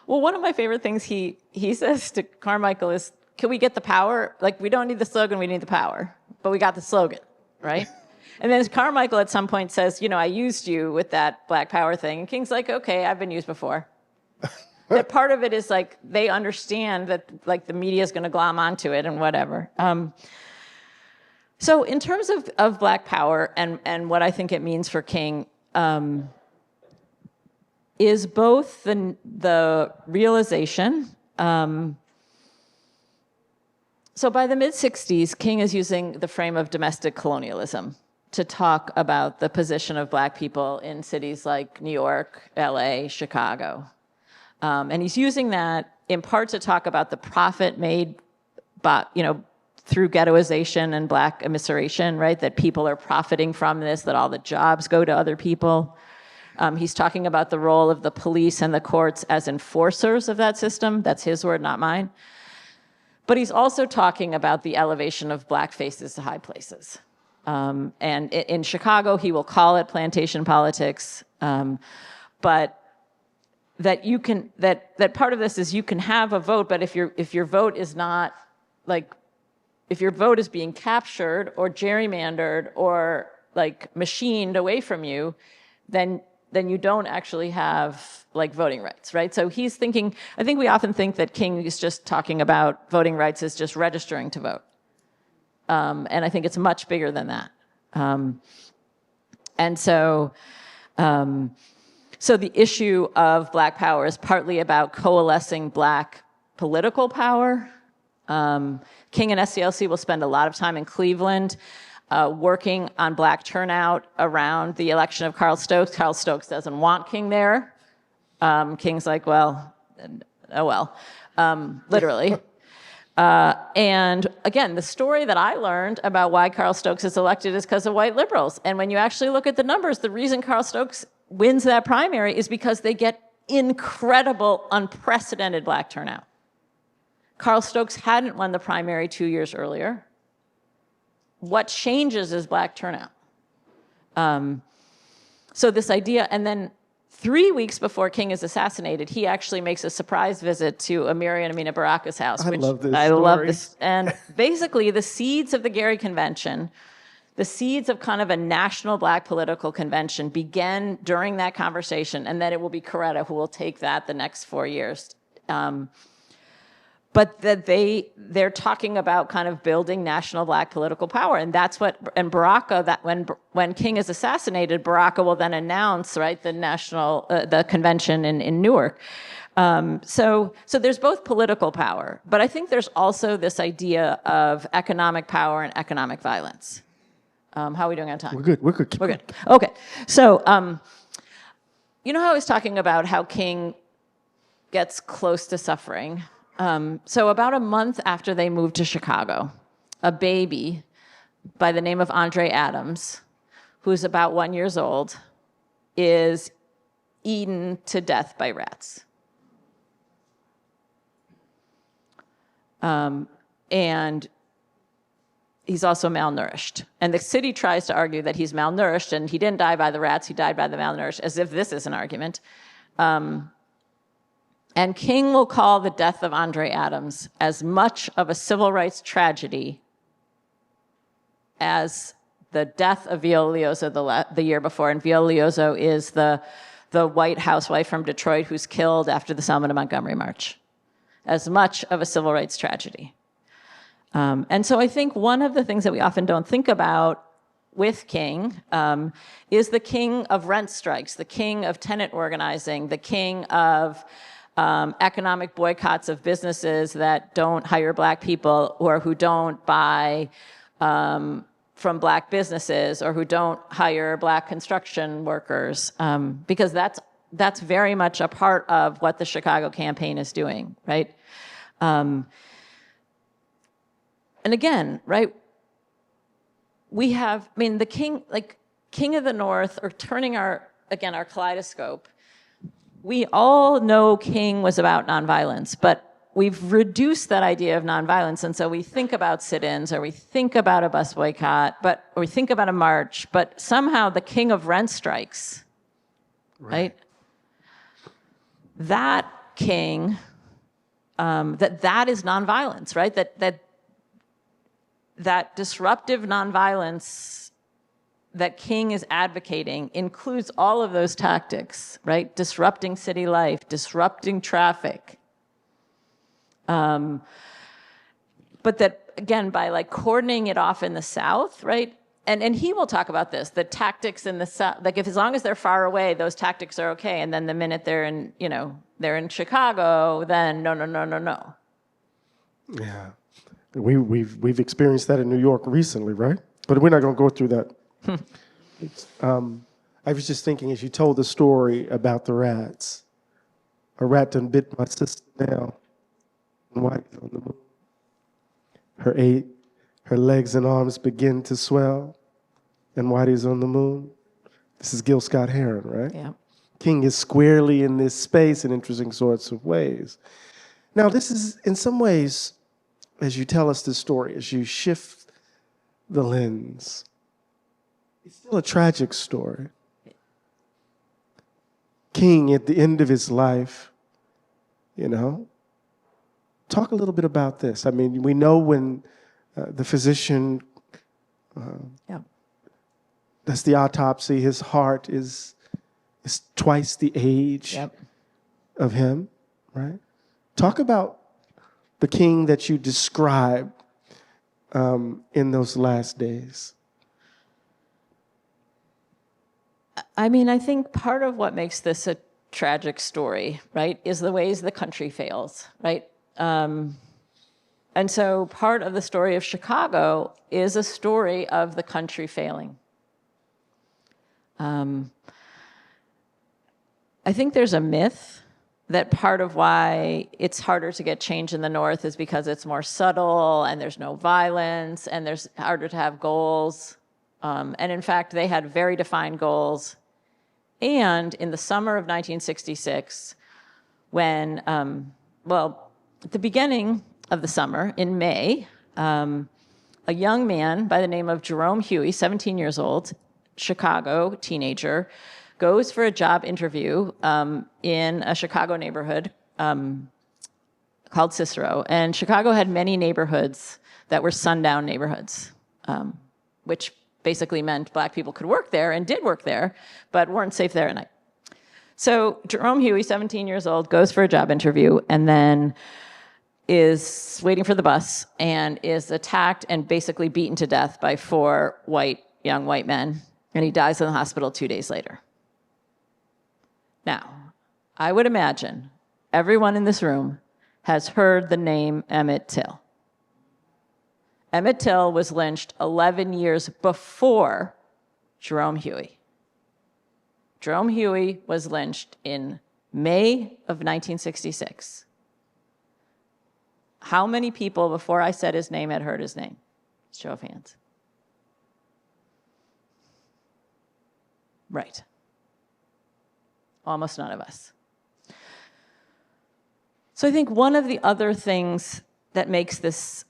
Well, one of my favorite things he says to Carmichael is, can we get the power? Like, we don't need the slogan, we need the power. But we got the slogan, right? And then Carmichael at some point says, I used you with that Black Power thing. And King's like, okay, I've been used before. That part of it is like, they understand that like the media is going to glom onto it and whatever. So in terms of Black Power and what I think it means for King, is both the realization. So by the mid-'60s, King is using the frame of domestic colonialism to talk about the position of Black people in cities like New York, LA, Chicago. And he's using that in part to talk about the profit made by, through ghettoization and Black immiseration, right? That people are profiting from this, that all the jobs go to other people. He's talking about the role of the police and the courts as enforcers of that system. That's his word, not mine. But he's also talking about the elevation of Black faces to high places. And in Chicago, he will call it plantation politics. But that you can that part of this is you can have a vote, but if your vote is not like, if your vote is being captured or gerrymandered or like machined away from you, then you don't actually have like voting rights, right? So he's thinking, I think we often think that King is just talking about voting rights as just registering to vote. And I think it's much bigger than that. So the issue of Black power is partly about coalescing Black political power. King and SCLC will spend a lot of time in Cleveland working on Black turnout around the election of Carl Stokes. Carl Stokes doesn't want King there. King's like, well, oh well, literally. And again, the story that I learned about why Carl Stokes is elected is because of white liberals. And when you actually look at the numbers, the reason Carl Stokes wins that primary is because they get incredible, unprecedented Black turnout. Carl Stokes hadn't won the primary 2 years earlier. What changes is Black turnout. So this idea, and then 3 weeks before King is assassinated, he actually makes a surprise visit to Amiri and Amina Baraka's house. I love this I story. love this. And basically the seeds of the Gary Convention, the seeds of kind of a national Black political convention began during that conversation, and then it will be Coretta who will take that the next 4 years. But that they're talking about kind of building national Black political power, and that's what. And Baraka, that when King is assassinated, Baraka will then announce, right, the national the convention in Newark. So there's both political power, but I think there's also this idea of economic power and economic violence. How are we doing on time? We're good. We're good. We're good. Okay. So, you know how I was talking about how King gets close to suffering? So about a month after they moved to Chicago, a baby by the name of Andre Adams, who's about 1 year old, is eaten to death by rats. And he's also malnourished. And the city tries to argue that he's malnourished and he didn't die by the rats, he died by the malnourished, as if this is an argument. And King will call the death of Andre Adams as much of a civil rights tragedy as the death of Viola Liuzzo the year before. And Viola Liuzzo is the white housewife from Detroit who's killed after the Selma to Montgomery March. As much of a civil rights tragedy. And so I think one of the things that we often don't think about with King is the king of rent strikes, the king of tenant organizing, the king of economic boycotts of businesses that don't hire black people or who don't buy from black businesses or who don't hire black construction workers, because that's very much a part of what the Chicago campaign is doing, right? And again, right, we have, I mean, the king, like King of the North, or turning our kaleidoscope, we all know King was about nonviolence, but we've reduced that idea of nonviolence, and so we think about sit-ins, or we think about a bus boycott, or we think about a march, but somehow the king of rent strikes, right? That king, that is nonviolence, right? That disruptive nonviolence that King is advocating includes all of those tactics, right? Disrupting city life, disrupting traffic. But that, again, by like cordoning it off in the South, right? And he will talk about this, the tactics in the South, like if as long as they're far away, those tactics are okay. And then the minute they're in, they're in Chicago, then no. Yeah. We've experienced that in New York recently, right? But we're not going to go through that. I was just thinking, as you told the story about the rats, a rat done bit my sister now. White on the moon. Her legs and arms begin to swell, and Whitey's on the moon. This is Gil Scott-Heron, right? Yeah. King is squarely in this space in interesting sorts of ways. Now, this is, in some ways, as you tell us this story, as you shift the lens, it's still a tragic story. King, at the end of his life, talk a little bit about this. I mean, we know when the physician does the autopsy, his heart is twice the age of him, right? Talk about the King that you described in those last days. I mean, I think part of what makes this a tragic story, right, is the ways the country fails, right? And so part of the story of Chicago is a story of the country failing. I think there's a myth that part of why it's harder to get change in the North is because it's more subtle and there's no violence and there's harder to have goals. And in fact, they had very defined goals. And in the summer of 1966, when, at the beginning of the summer, in May, a young man by the name of Jerome Huey, 17 years old, Chicago teenager, goes for a job interview in a Chicago neighborhood called Cicero. And Chicago had many neighborhoods that were sundown neighborhoods, which basically meant black people could work there and did work there, but weren't safe there at night. So Jerome Huey, 17 years old, goes for a job interview and then is waiting for the bus and is attacked and basically beaten to death by 4 young white men, and he dies in the hospital 2 days later. Now, I would imagine everyone in this room has heard the name Emmett Till. Emmett Till was lynched 11 years before Jerome Huey. Jerome Huey was lynched in May of 1966. How many people before I said his name had heard his name? Show of hands. Right. Almost none of us. So I think one of the other things that makes this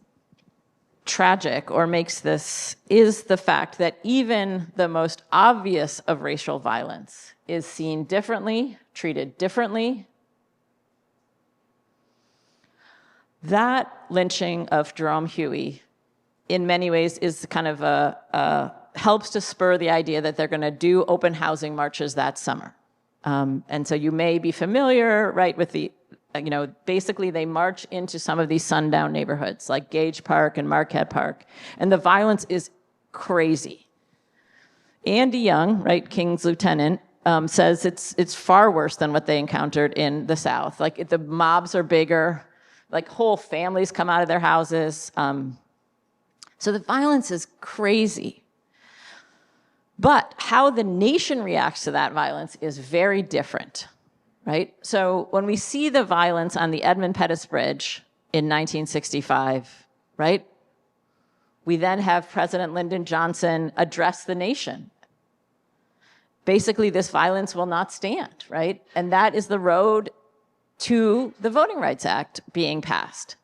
tragic or makes this is the fact that even the most obvious of racial violence is seen differently, treated differently. That lynching of Jerome Huey in many ways is kind of helps to spur the idea that they're going to do open housing marches that summer. And so you may be familiar, right, with the, basically they march into some of these sundown neighborhoods like Gage Park and Marquette Park, and the violence is crazy. Andy Young, right, King's lieutenant, says it's far worse than what they encountered in the South. Like the mobs are bigger, like whole families come out of their houses. So the violence is crazy. But how the nation reacts to that violence is very different, right? So when we see the violence on the Edmund Pettus Bridge in 1965, right? We then have President Lyndon Johnson address the nation. Basically, this violence will not stand, right? And that is the road to the Voting Rights Act being passed.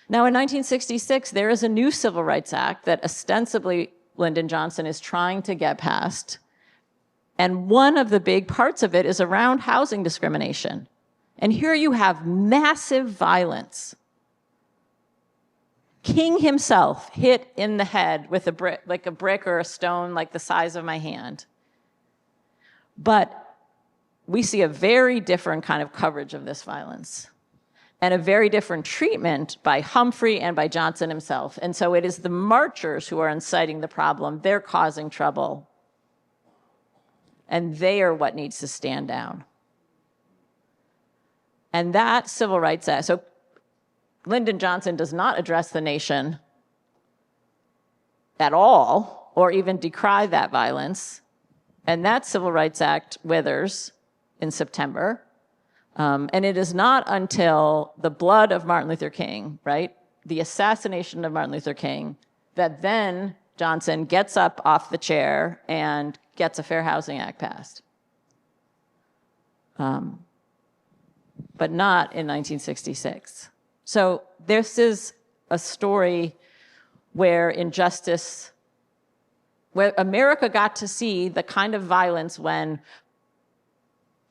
Now, in 1966, there is a new Civil Rights Act that ostensibly Lyndon Johnson is trying to get passed. And one of the big parts of it is around housing discrimination. And here you have massive violence. King himself hit in the head with a brick or a stone like the size of my hand. But we see a very different kind of coverage of this violence and a very different treatment by Humphrey and by Johnson himself. And so it is the marchers who are inciting the problem. They're causing trouble. And they are what needs to stand down. And that Civil Rights Act, so Lyndon Johnson does not address the nation at all, or even decry that violence. And that Civil Rights Act withers in September. And it is not until the blood of Martin Luther King, right, the assassination of Martin Luther King, that then Johnson gets up off the chair and gets a Fair Housing Act passed. But not in 1966. So this is a story where injustice, where America got to see the kind of violence when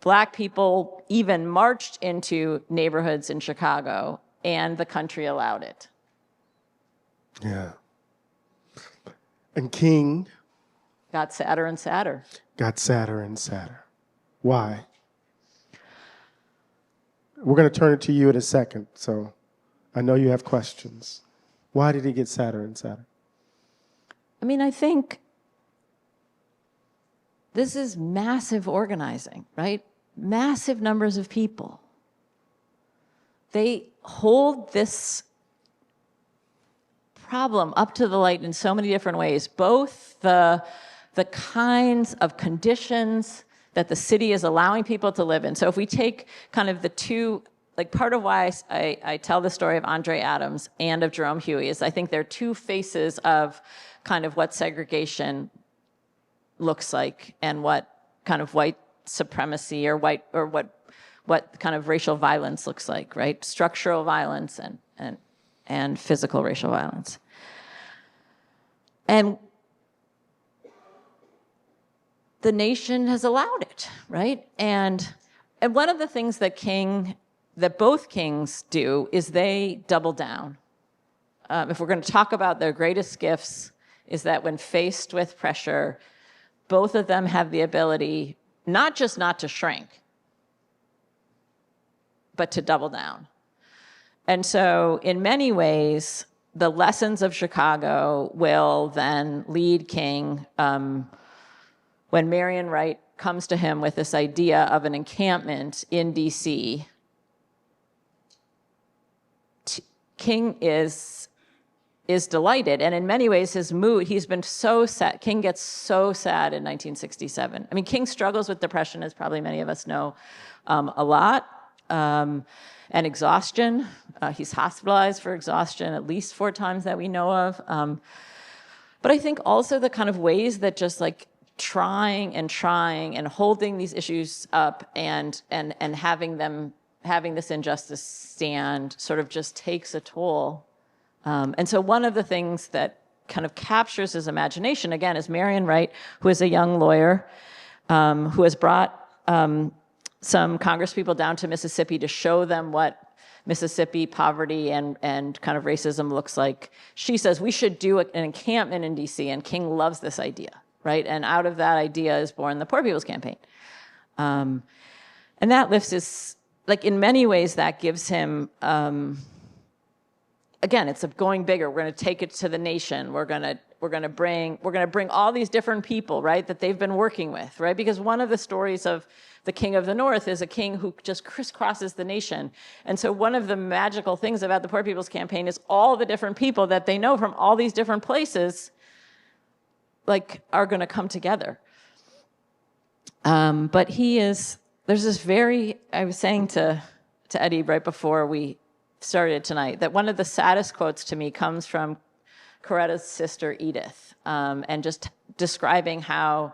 Black people even marched into neighborhoods in Chicago, and the country allowed it. Yeah. And King got sadder and sadder. Got sadder and sadder. Why? We're going to turn it to you in a second, so I know you have questions. Why did he get sadder and sadder? I mean, I think this is massive organizing, right? Massive numbers of people. They hold this problem up to the light in so many different ways, both the kinds of conditions that the city is allowing people to live in. So if we take kind of the two, like part of why I tell the story of Andre Adams and of Jerome Huey is I think they're two faces of kind of what segregation looks like and what kind of white supremacy or what kind of racial violence looks like, right? Structural violence and physical racial violence. And the nation has allowed it, right? And one of the things that both kings do is they double down. If we're going to talk about their greatest gifts, is that when faced with pressure, both of them have the ability not just not to shrink, but to double down. And so in many ways, the lessons of Chicago will then lead King when Marion Wright comes to him with this idea of an encampment in DC King is delighted. And in many ways, his mood, he's been so sad. King gets so sad in 1967. I mean, King struggles with depression, as probably many of us know, a lot, and exhaustion. He's hospitalized for exhaustion at least 4 times that we know of. But I think also the kind of ways that just like trying and holding these issues up and having this injustice stand sort of just takes a toll. And so one of the things that kind of captures his imagination, again, is Marion Wright, who is a young lawyer who has brought some Congresspeople down to Mississippi to show them what Mississippi poverty and kind of racism looks like. She says we should do an encampment in D.C., and King loves this idea, right? And out of that idea is born the Poor People's Campaign. And that lifts his, like in many ways, that gives him, again, it's going bigger. We're going to take it to the nation. We're going to bring all these different people, right, that they've been working with, right? Because one of the stories of the King of the North is a king who just crisscrosses the nation. And so one of the magical things about the Poor People's Campaign is all the different people that they know from all these different places, like, are going to come together. But there's this I was saying to Eddie right before we started tonight, that one of the saddest quotes to me comes from Coretta's sister Edith, and just describing how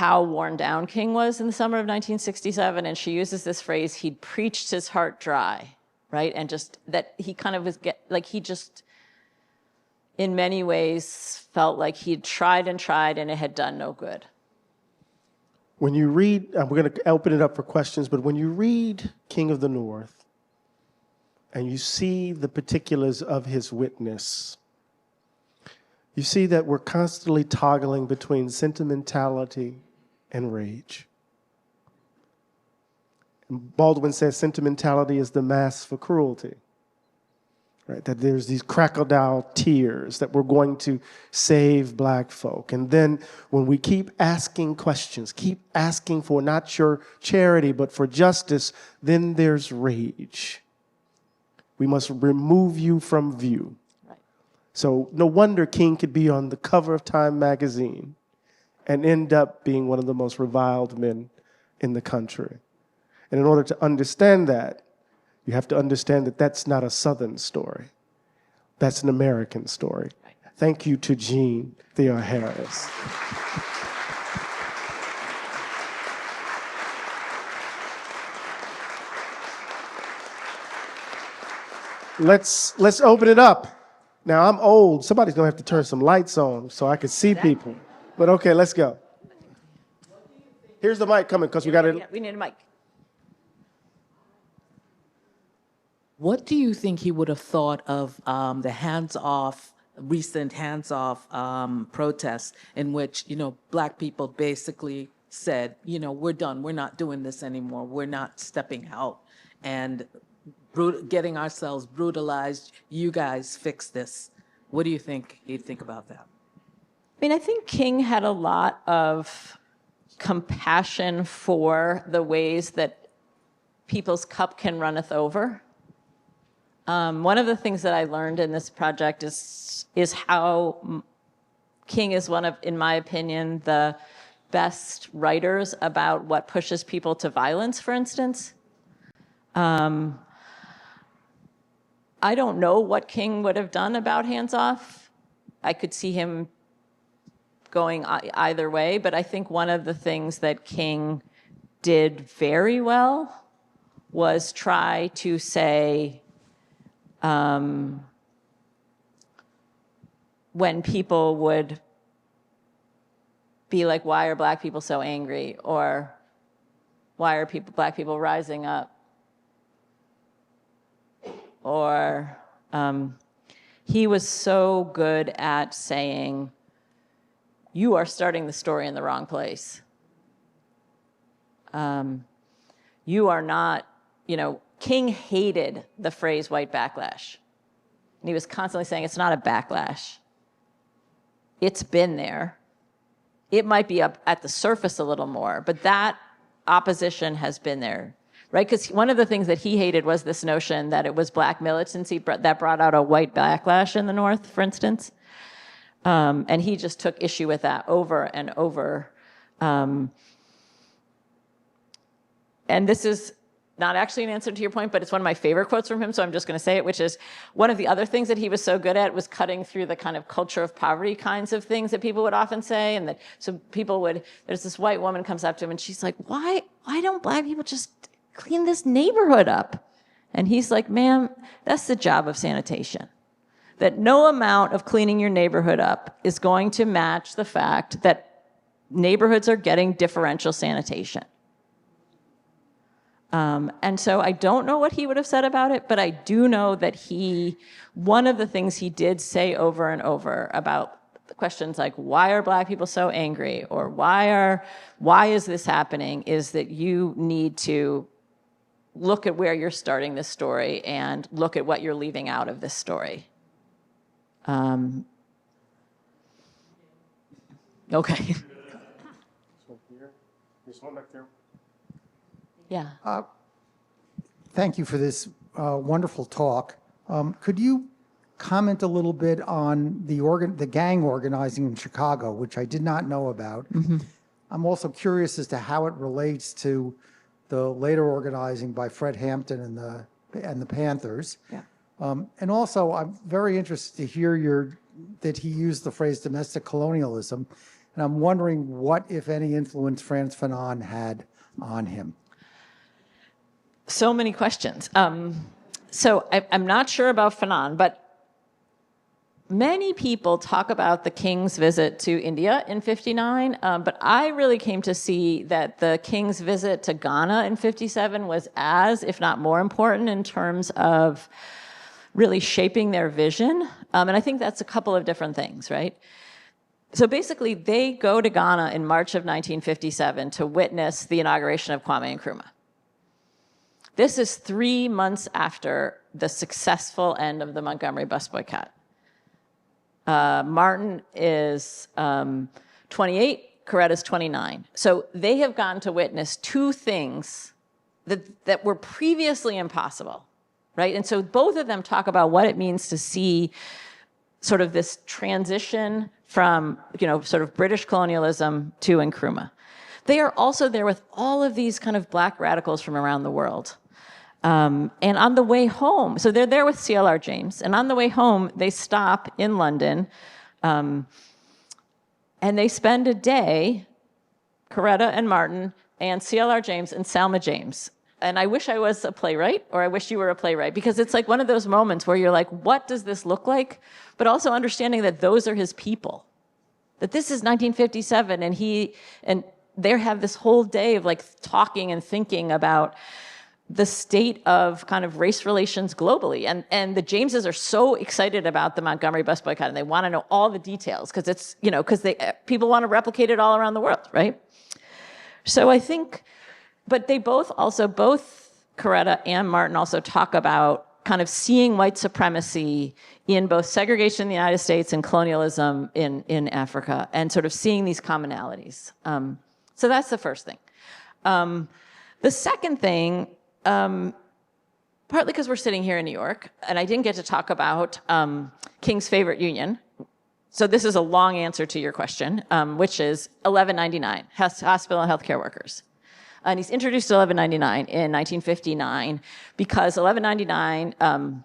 worn down King was in the summer of 1967. And she uses this phrase, he'd preached his heart dry, right? And just that he kind of was he just in many ways felt like he'd tried and it had done no good. When you read, we're going to open it up for questions, but when you read King of the North and you see the particulars of his witness, you see that we're constantly toggling between sentimentality and rage. And Baldwin says sentimentality is the mask for cruelty. Right, that there's these crocodile tears that we're going to save black folk. And then when we keep asking questions, keep asking for not your charity, but for justice, then there's rage. We must remove you from view. Right. So no wonder King could be on the cover of Time magazine and end up being one of the most reviled men in the country. And in order to understand that, you have to understand that that's not a Southern story. That's an American story. Thank you to Jeanne Theoharis. Let's open it up. Now, I'm old. Somebody's going to have to turn some lights on so I can see people. But okay, let's go. Here's the mic coming because we need a mic. What do you think he would have thought of the recent hands-off protests in which, black people basically said, we're done, we're not doing this anymore, we're not stepping out and getting ourselves brutalized, you guys fix this. What do you think he'd think about that? I mean, I think King had a lot of compassion for the ways that people's cup can runneth over. One of the things that I learned in this project is how King is one of, in my opinion, the best writers about what pushes people to violence, for instance. I don't know what King would have done about hands-off. I could see him going either way, but I think one of the things that King did very well was try to say, when people would be like, why are black people so angry? Or why are black people rising up? Or he was so good at saying, you are starting the story in the wrong place. You are not, King hated the phrase white backlash. And he was constantly saying, it's not a backlash. It's been there. It might be up at the surface a little more, but that opposition has been there, right? Because one of the things that he hated was this notion that it was black militancy that brought out a white backlash in the North, for instance. And he just took issue with that over and over. And this is not actually an answer to your point, but it's one of my favorite quotes from him, so I'm just going to say it, which is one of the other things that he was so good at was cutting through the kind of culture of poverty kinds of things that people would often say. And that so people would, there's this white woman comes up to him and she's like, why don't black people just clean this neighborhood up? And he's like, ma'am, that's the job of sanitation. That no amount of cleaning your neighborhood up is going to match the fact that neighborhoods are getting differential sanitation. And so I don't know what he would have said about it, but I do know that one of the things he did say over and over about the questions like, why are black people so angry? Or why is this happening? Is that you need to look at where you're starting this story and look at what you're leaving out of this story. Okay. There's one back there. Yeah. Thank you for this wonderful talk. Could you comment a little bit on the gang organizing in Chicago, which I did not know about? Mm-hmm. I'm also curious as to how it relates to the later organizing by Fred Hampton and the Panthers. Yeah. And also, I'm very interested to hear that he used the phrase domestic colonialism, and I'm wondering what, if any, influence Frantz Fanon had on him. So many questions. So I'm not sure about Fanon, but many people talk about the King's visit to India in 59, but I really came to see that the King's visit to Ghana in 57 was as, if not more important in terms of really shaping their vision. And I think that's a couple of different things, right? So basically, they go to Ghana in March of 1957 to witness the inauguration of Kwame Nkrumah. This is 3 months after the successful end of the Montgomery bus boycott. Martin is 28, Coretta's 29. So they have gotten to witness two things that were previously impossible, right? And so both of them talk about what it means to see sort of this transition from, sort of British colonialism to Nkrumah. They are also there with all of these kind of black radicals from around the world. And on the way home, so they're there with CLR James, and on the way home, they stop in London, and they spend a day, Coretta and Martin, and CLR James and Salma James. And I wish I was a playwright, or I wish you were a playwright, because it's like one of those moments where you're like, what does this look like? But also understanding that those are his people. That this is 1957, and they have this whole day of like talking and thinking about the state of kind of race relations globally. And the Jameses are so excited about the Montgomery bus boycott, and they want to know all the details because it's, because people want to replicate it all around the world, right? So I think, but they both Coretta and Martin also talk about kind of seeing white supremacy in both segregation in the United States and colonialism in Africa, and sort of seeing these commonalities. So that's the first thing. The second thing, partly because we're sitting here in New York, and I didn't get to talk about King's favorite union. So this is a long answer to your question, which is 1199, hospital and healthcare workers. And he's introduced to 1199 in 1959 because 1199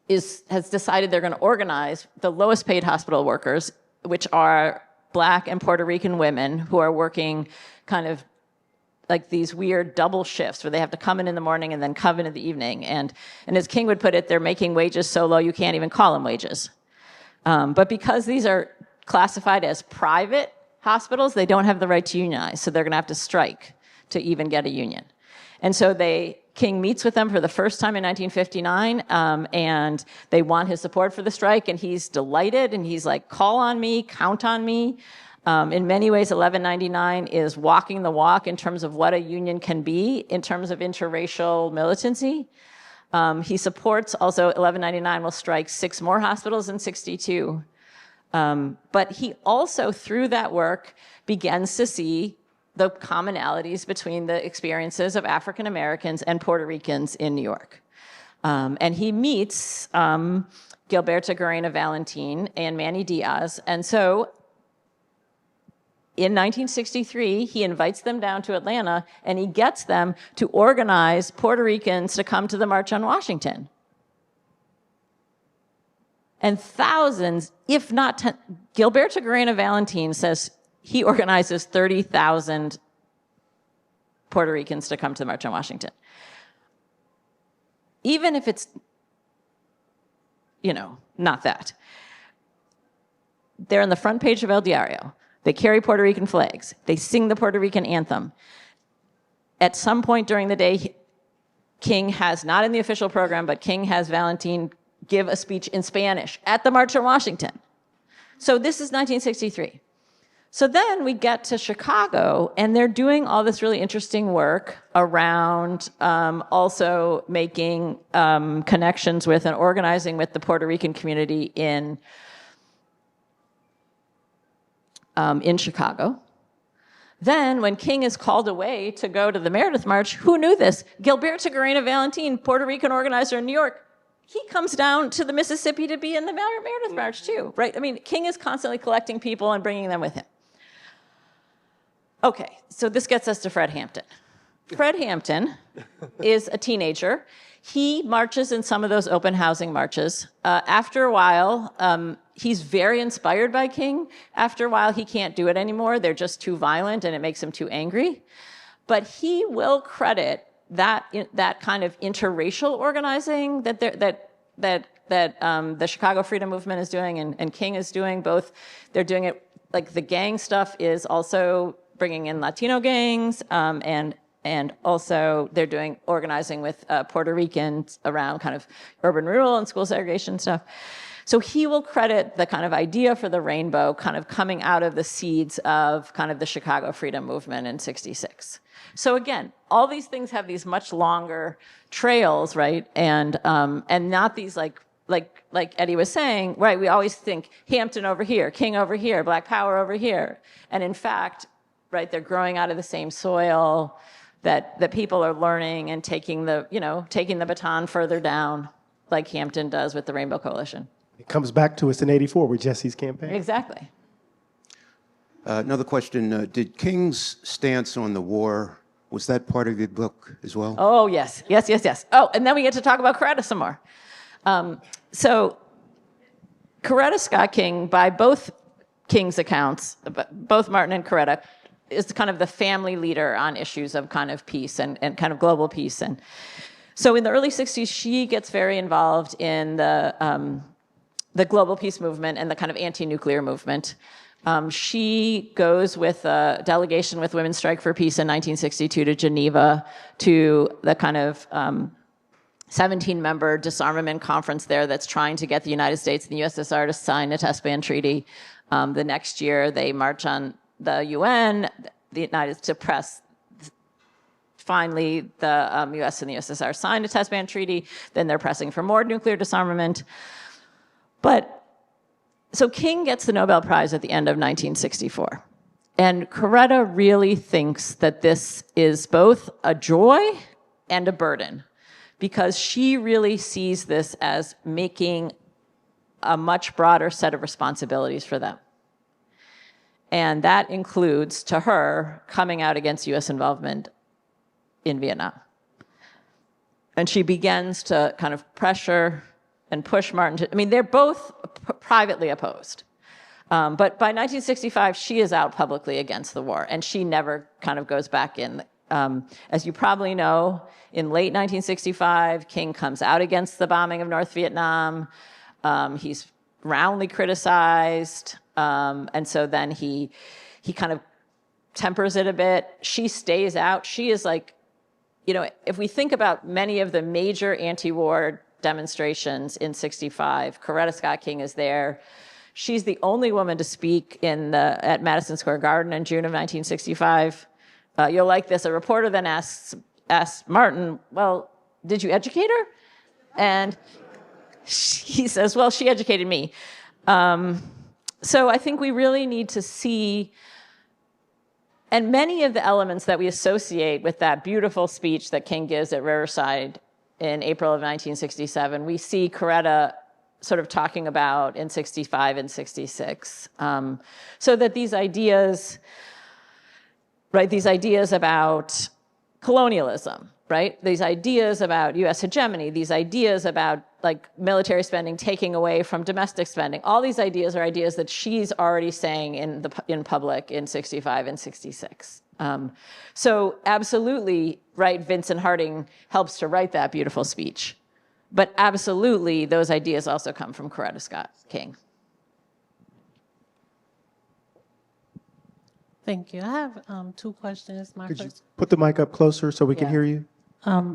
has decided they're going to organize the lowest paid hospital workers, which are Black and Puerto Rican women who are working kind of like these weird double shifts where they have to come in the morning and then come in the evening. And as King would put it, they're making wages so low you can't even call them wages. But because these are classified as private hospitals, they don't have the right to unionize, so they're going to have to strike to even get a union. And so King meets with them for the first time in 1959, and they want his support for the strike, and he's delighted, and he's like, call on me, count on me. In many ways, 1199 is walking the walk in terms of what a union can be in terms of interracial militancy. He supports also 1199 will strike 6 more hospitals in 62. But he also, through that work, begins to see the commonalities between the experiences of African Americans and Puerto Ricans in New York. And he meets Gilberto Garena Valentin and Manny Diaz. And so in 1963, he invites them down to Atlanta, and he gets them to organize Puerto Ricans to come to the March on Washington. And thousands, if not Gilberto Garena Valentin says he organizes 30,000 Puerto Ricans to come to the March on Washington. Even if it's, not that. They're on the front page of El Diario. They carry Puerto Rican flags. They sing the Puerto Rican anthem. At some point during the day, King has, not in the official program, but King has Valentin give a speech in Spanish at the March on Washington. So this is 1963. So then we get to Chicago, and they're doing all this really interesting work around also making connections with and organizing with the Puerto Rican community in Chicago. Then, when King is called away to go to the Meredith March, who knew this? Gilberto Garena Valentin, Puerto Rican organizer in New York, he comes down to the Mississippi to be in the Meredith March too, right? I mean, King is constantly collecting people and bringing them with him. Okay, so this gets us to Fred Hampton. Fred Hampton is a teenager. He marches in some of those open housing marches. After a while, he's very inspired by King. After a while, he can't do it anymore. They're just too violent, and it makes him too angry. But he will credit that kind of interracial organizing that the Chicago Freedom Movement is doing and King is doing. Both, they're doing it, like the gang stuff is also bringing in Latino gangs, and also they're doing organizing with Puerto Ricans around kind of urban rural and school segregation stuff. So he will credit the kind of idea for the rainbow kind of coming out of the seeds of kind of the Chicago Freedom Movement in '66. So again, all these things have these much longer trails, right? And not these like Eddie was saying, right? We always think Hampton over here, King over here, Black Power over here, and in fact, right, they're growing out of the same soil that people are learning and taking the baton further down, like Hampton does with the Rainbow Coalition. It comes back to us in '84 with Jesse's campaign. Exactly. Another question, did King's stance on the war, was that part of the book as well? Oh, yes. Oh, and then we get to talk about Coretta some more. So Coretta Scott King, by both King's accounts, both Martin and Coretta, is kind of the family leader on issues of kind of peace and kind of global peace. And so in the early '60s, she gets very involved in the global peace movement and the kind of anti-nuclear movement. She goes with a delegation with Women's Strike for Peace in 1962 to Geneva to the kind of 17-member disarmament conference there that's trying to get the United States and the USSR to sign a test ban treaty. The next year, they march on the UN, the United States to press. Finally, the US and the USSR signed a test ban treaty. Then they're pressing for more nuclear disarmament. But so King gets the Nobel Prize at the end of 1964. And Coretta really thinks that this is both a joy and a burden, because she really sees this as making a much broader set of responsibilities for them. And that includes, to her, coming out against US involvement in Vietnam. And she begins to kind of pressure and push Martin to, they're both privately opposed. But by 1965, she is out publicly against the war, and she never kind of goes back in. As you probably know, in late 1965, King comes out against the bombing of North Vietnam. He's roundly criticized, and so then he kind of tempers it a bit. She stays out. She is like, if we think about many of the major anti-war demonstrations in '65, Coretta Scott King is there. She's the only woman to speak at Madison Square Garden in June of 1965. You'll like this. A reporter then asks Martin, well, did you educate her? And he says, well, she educated me. So I think we really need to see And many of the elements that we associate with that beautiful speech that King gives at Riverside in April of 1967, we see Coretta sort of talking about in 65 and 66. So that these ideas, right, these ideas about colonialism, right, these ideas about US hegemony, these ideas about like military spending taking away from domestic spending, all these ideas are ideas that she's already saying in public in 65 and 66. So absolutely, right, Vincent Harding helps to write that beautiful speech. But absolutely, those ideas also come from Coretta Scott King. Thank you. I have two questions. Could you put the mic up closer so we can Yeah. hear you?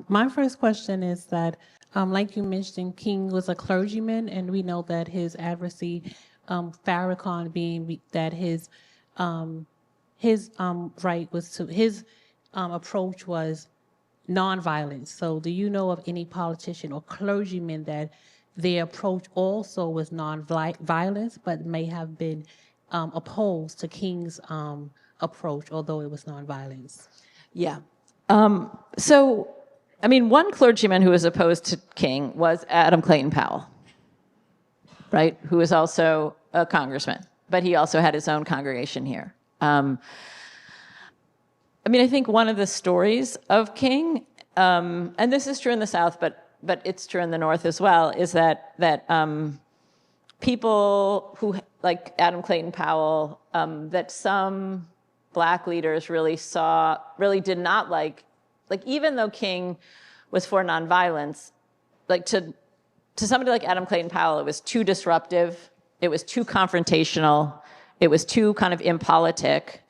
My first question is that, like you mentioned, King was a clergyman, and we know that his adversary, Farrakhan, being that his right was to his approach was nonviolence. So, do you know of any politician or clergyman that their approach also was nonviolence, but may have been opposed to King's approach, although it was nonviolence? Yeah. So, I mean, one clergyman who was opposed to King was Adam Clayton Powell, right, who was also a congressman, but he also had his own congregation here. I mean, I think one of the stories of King, and this is true in the South, but it's true in the North as well, is that people who, like Adam Clayton Powell, that some Black leaders really did not like even though King was for nonviolence, like to somebody like Adam Clayton Powell, it was too disruptive, it was too confrontational, it was too kind of impolitic.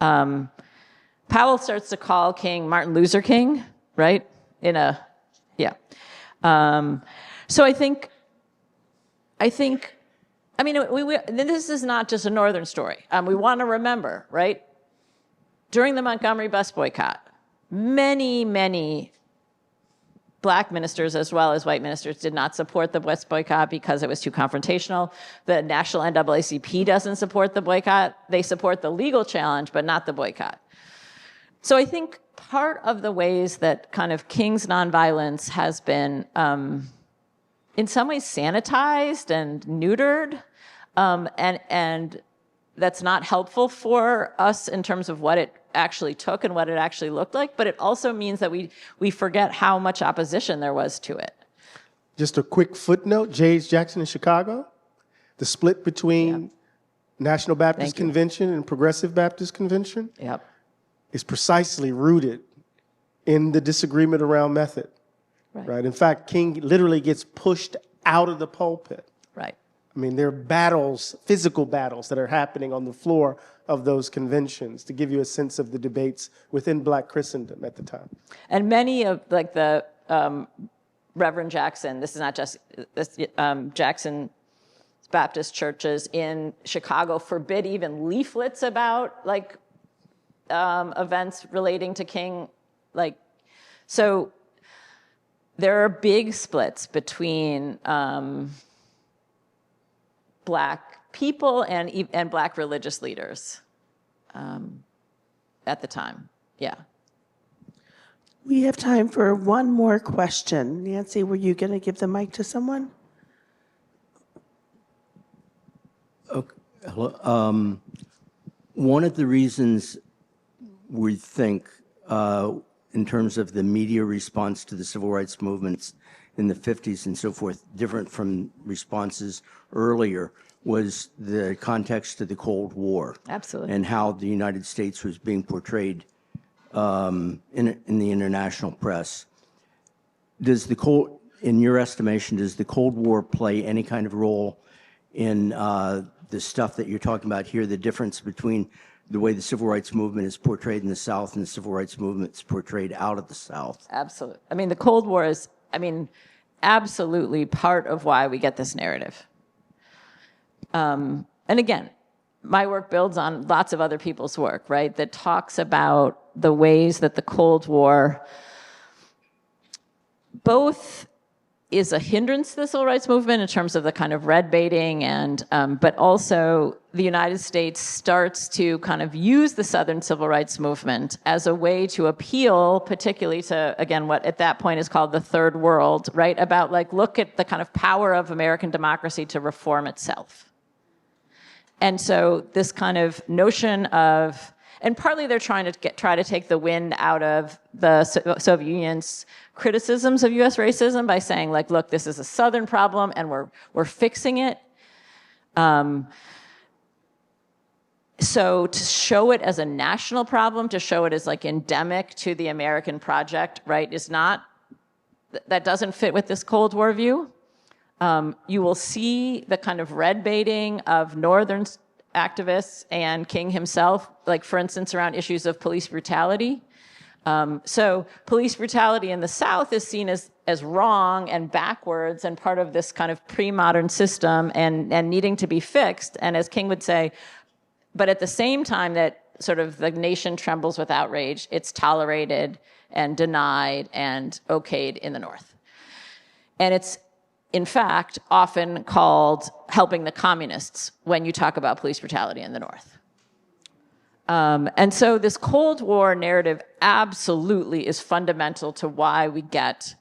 Powell starts to call King Martin Luther King, right? So I think, I mean, this is not just a Northern story. We want to remember, right? During the Montgomery bus boycott, many Black ministers as well as white ministers did not support the bus boycott because it was too confrontational. The national NAACP doesn't support the boycott. They support the legal challenge, but not the boycott. So I think part of the ways that kind of King's nonviolence has been in some ways sanitized and neutered, and that's not helpful for us in terms of what it actually took and what it actually looked like, but it also means that we forget how much opposition there was to it. Just a quick footnote, J.H. Jackson in Chicago, the split between National Baptist Convention and Progressive Baptist Convention is precisely rooted in the disagreement around method. Right. In fact, King literally gets pushed out of the pulpit. Right. I mean, there are battles, physical battles that are happening on the floor of those conventions to give you a sense of the debates within Black Christendom at the time. And many of like the Reverend Jackson, this is not just Jackson Baptist churches in Chicago forbid even leaflets about like events relating to King. Like, so there are big splits between Black people and Black religious leaders at the time. Yeah. We have time for one more question. Nancy, were you going to give the mic to someone? Okay. Hello. One of the reasons we think, in terms of the media response to the civil rights movements in the 50s and so forth, different from responses earlier, was the context of the Cold War. Absolutely. And how the United States was being portrayed in the international press. In your estimation, does the Cold War play any kind of role in the stuff that you're talking about here, the difference between the way the civil rights movement is portrayed in the South and the civil rights movement is portrayed out of the South? Absolutely. I mean, the Cold War is, absolutely part of why we get this narrative. And again, my work builds on lots of other people's work, right, that talks about the ways that the Cold War both is a hindrance to the civil rights movement in terms of the kind of red baiting, and but also the United States starts to kind of use the Southern civil rights movement as a way to appeal, particularly to, again, what at that point is called the third world, right? About like, look at the kind of power of American democracy to reform itself. And so this kind of notion of, and partly they're trying to try to take the wind out of the Soviet Union's criticisms of U.S. racism by saying, like, look, this is a Southern problem and we're fixing it. So to show it as a national problem, to show it as like endemic to the American project, right, is not, that doesn't fit with this Cold War view. You will see the kind of red baiting of Northern activists and King himself, like for instance, around issues of police brutality. So police brutality in the South is seen as wrong and backwards and part of this kind of pre-modern system and needing to be fixed. And as King would say, but at the same time that sort of the nation trembles with outrage, it's tolerated and denied and okayed in the North. And it's, in fact, often called helping the communists when you talk about police brutality in the North. And so this Cold War narrative absolutely is fundamental to why we get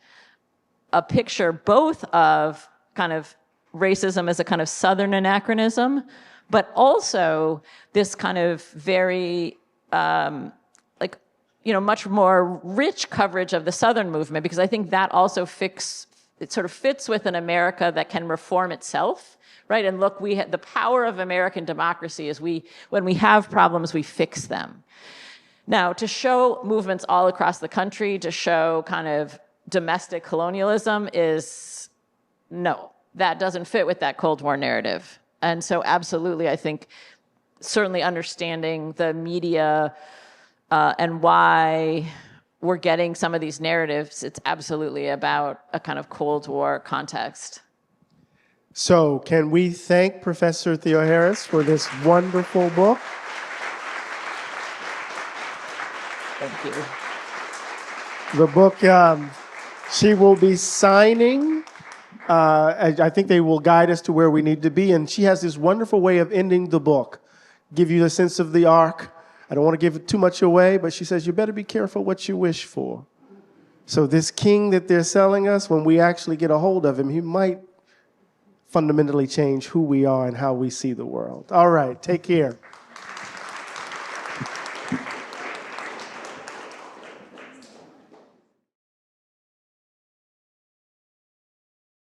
a picture both of kind of racism as a kind of Southern anachronism, but also this kind of very, much more rich coverage of the Southern movement, because I think that also it sort of fits with an America that can reform itself, right? And look, the power of American democracy is when we have problems, we fix them. Now, to show movements all across the country, to show kind of domestic colonialism no, that doesn't fit with that Cold War narrative. And so absolutely, I think certainly understanding the media and why we're getting some of these narratives, it's absolutely about a kind of Cold War context. So can we thank Professor Theoharis for this wonderful book? Thank you. The book she will be signing. I think they will guide us to where we need to be. And she has this wonderful way of ending the book, give you a sense of the arc. I don't want to give too much away, but she says, you better be careful what you wish for. So this king that they're selling us, when we actually get a hold of him, he might fundamentally change who we are and how we see the world. All right, take care.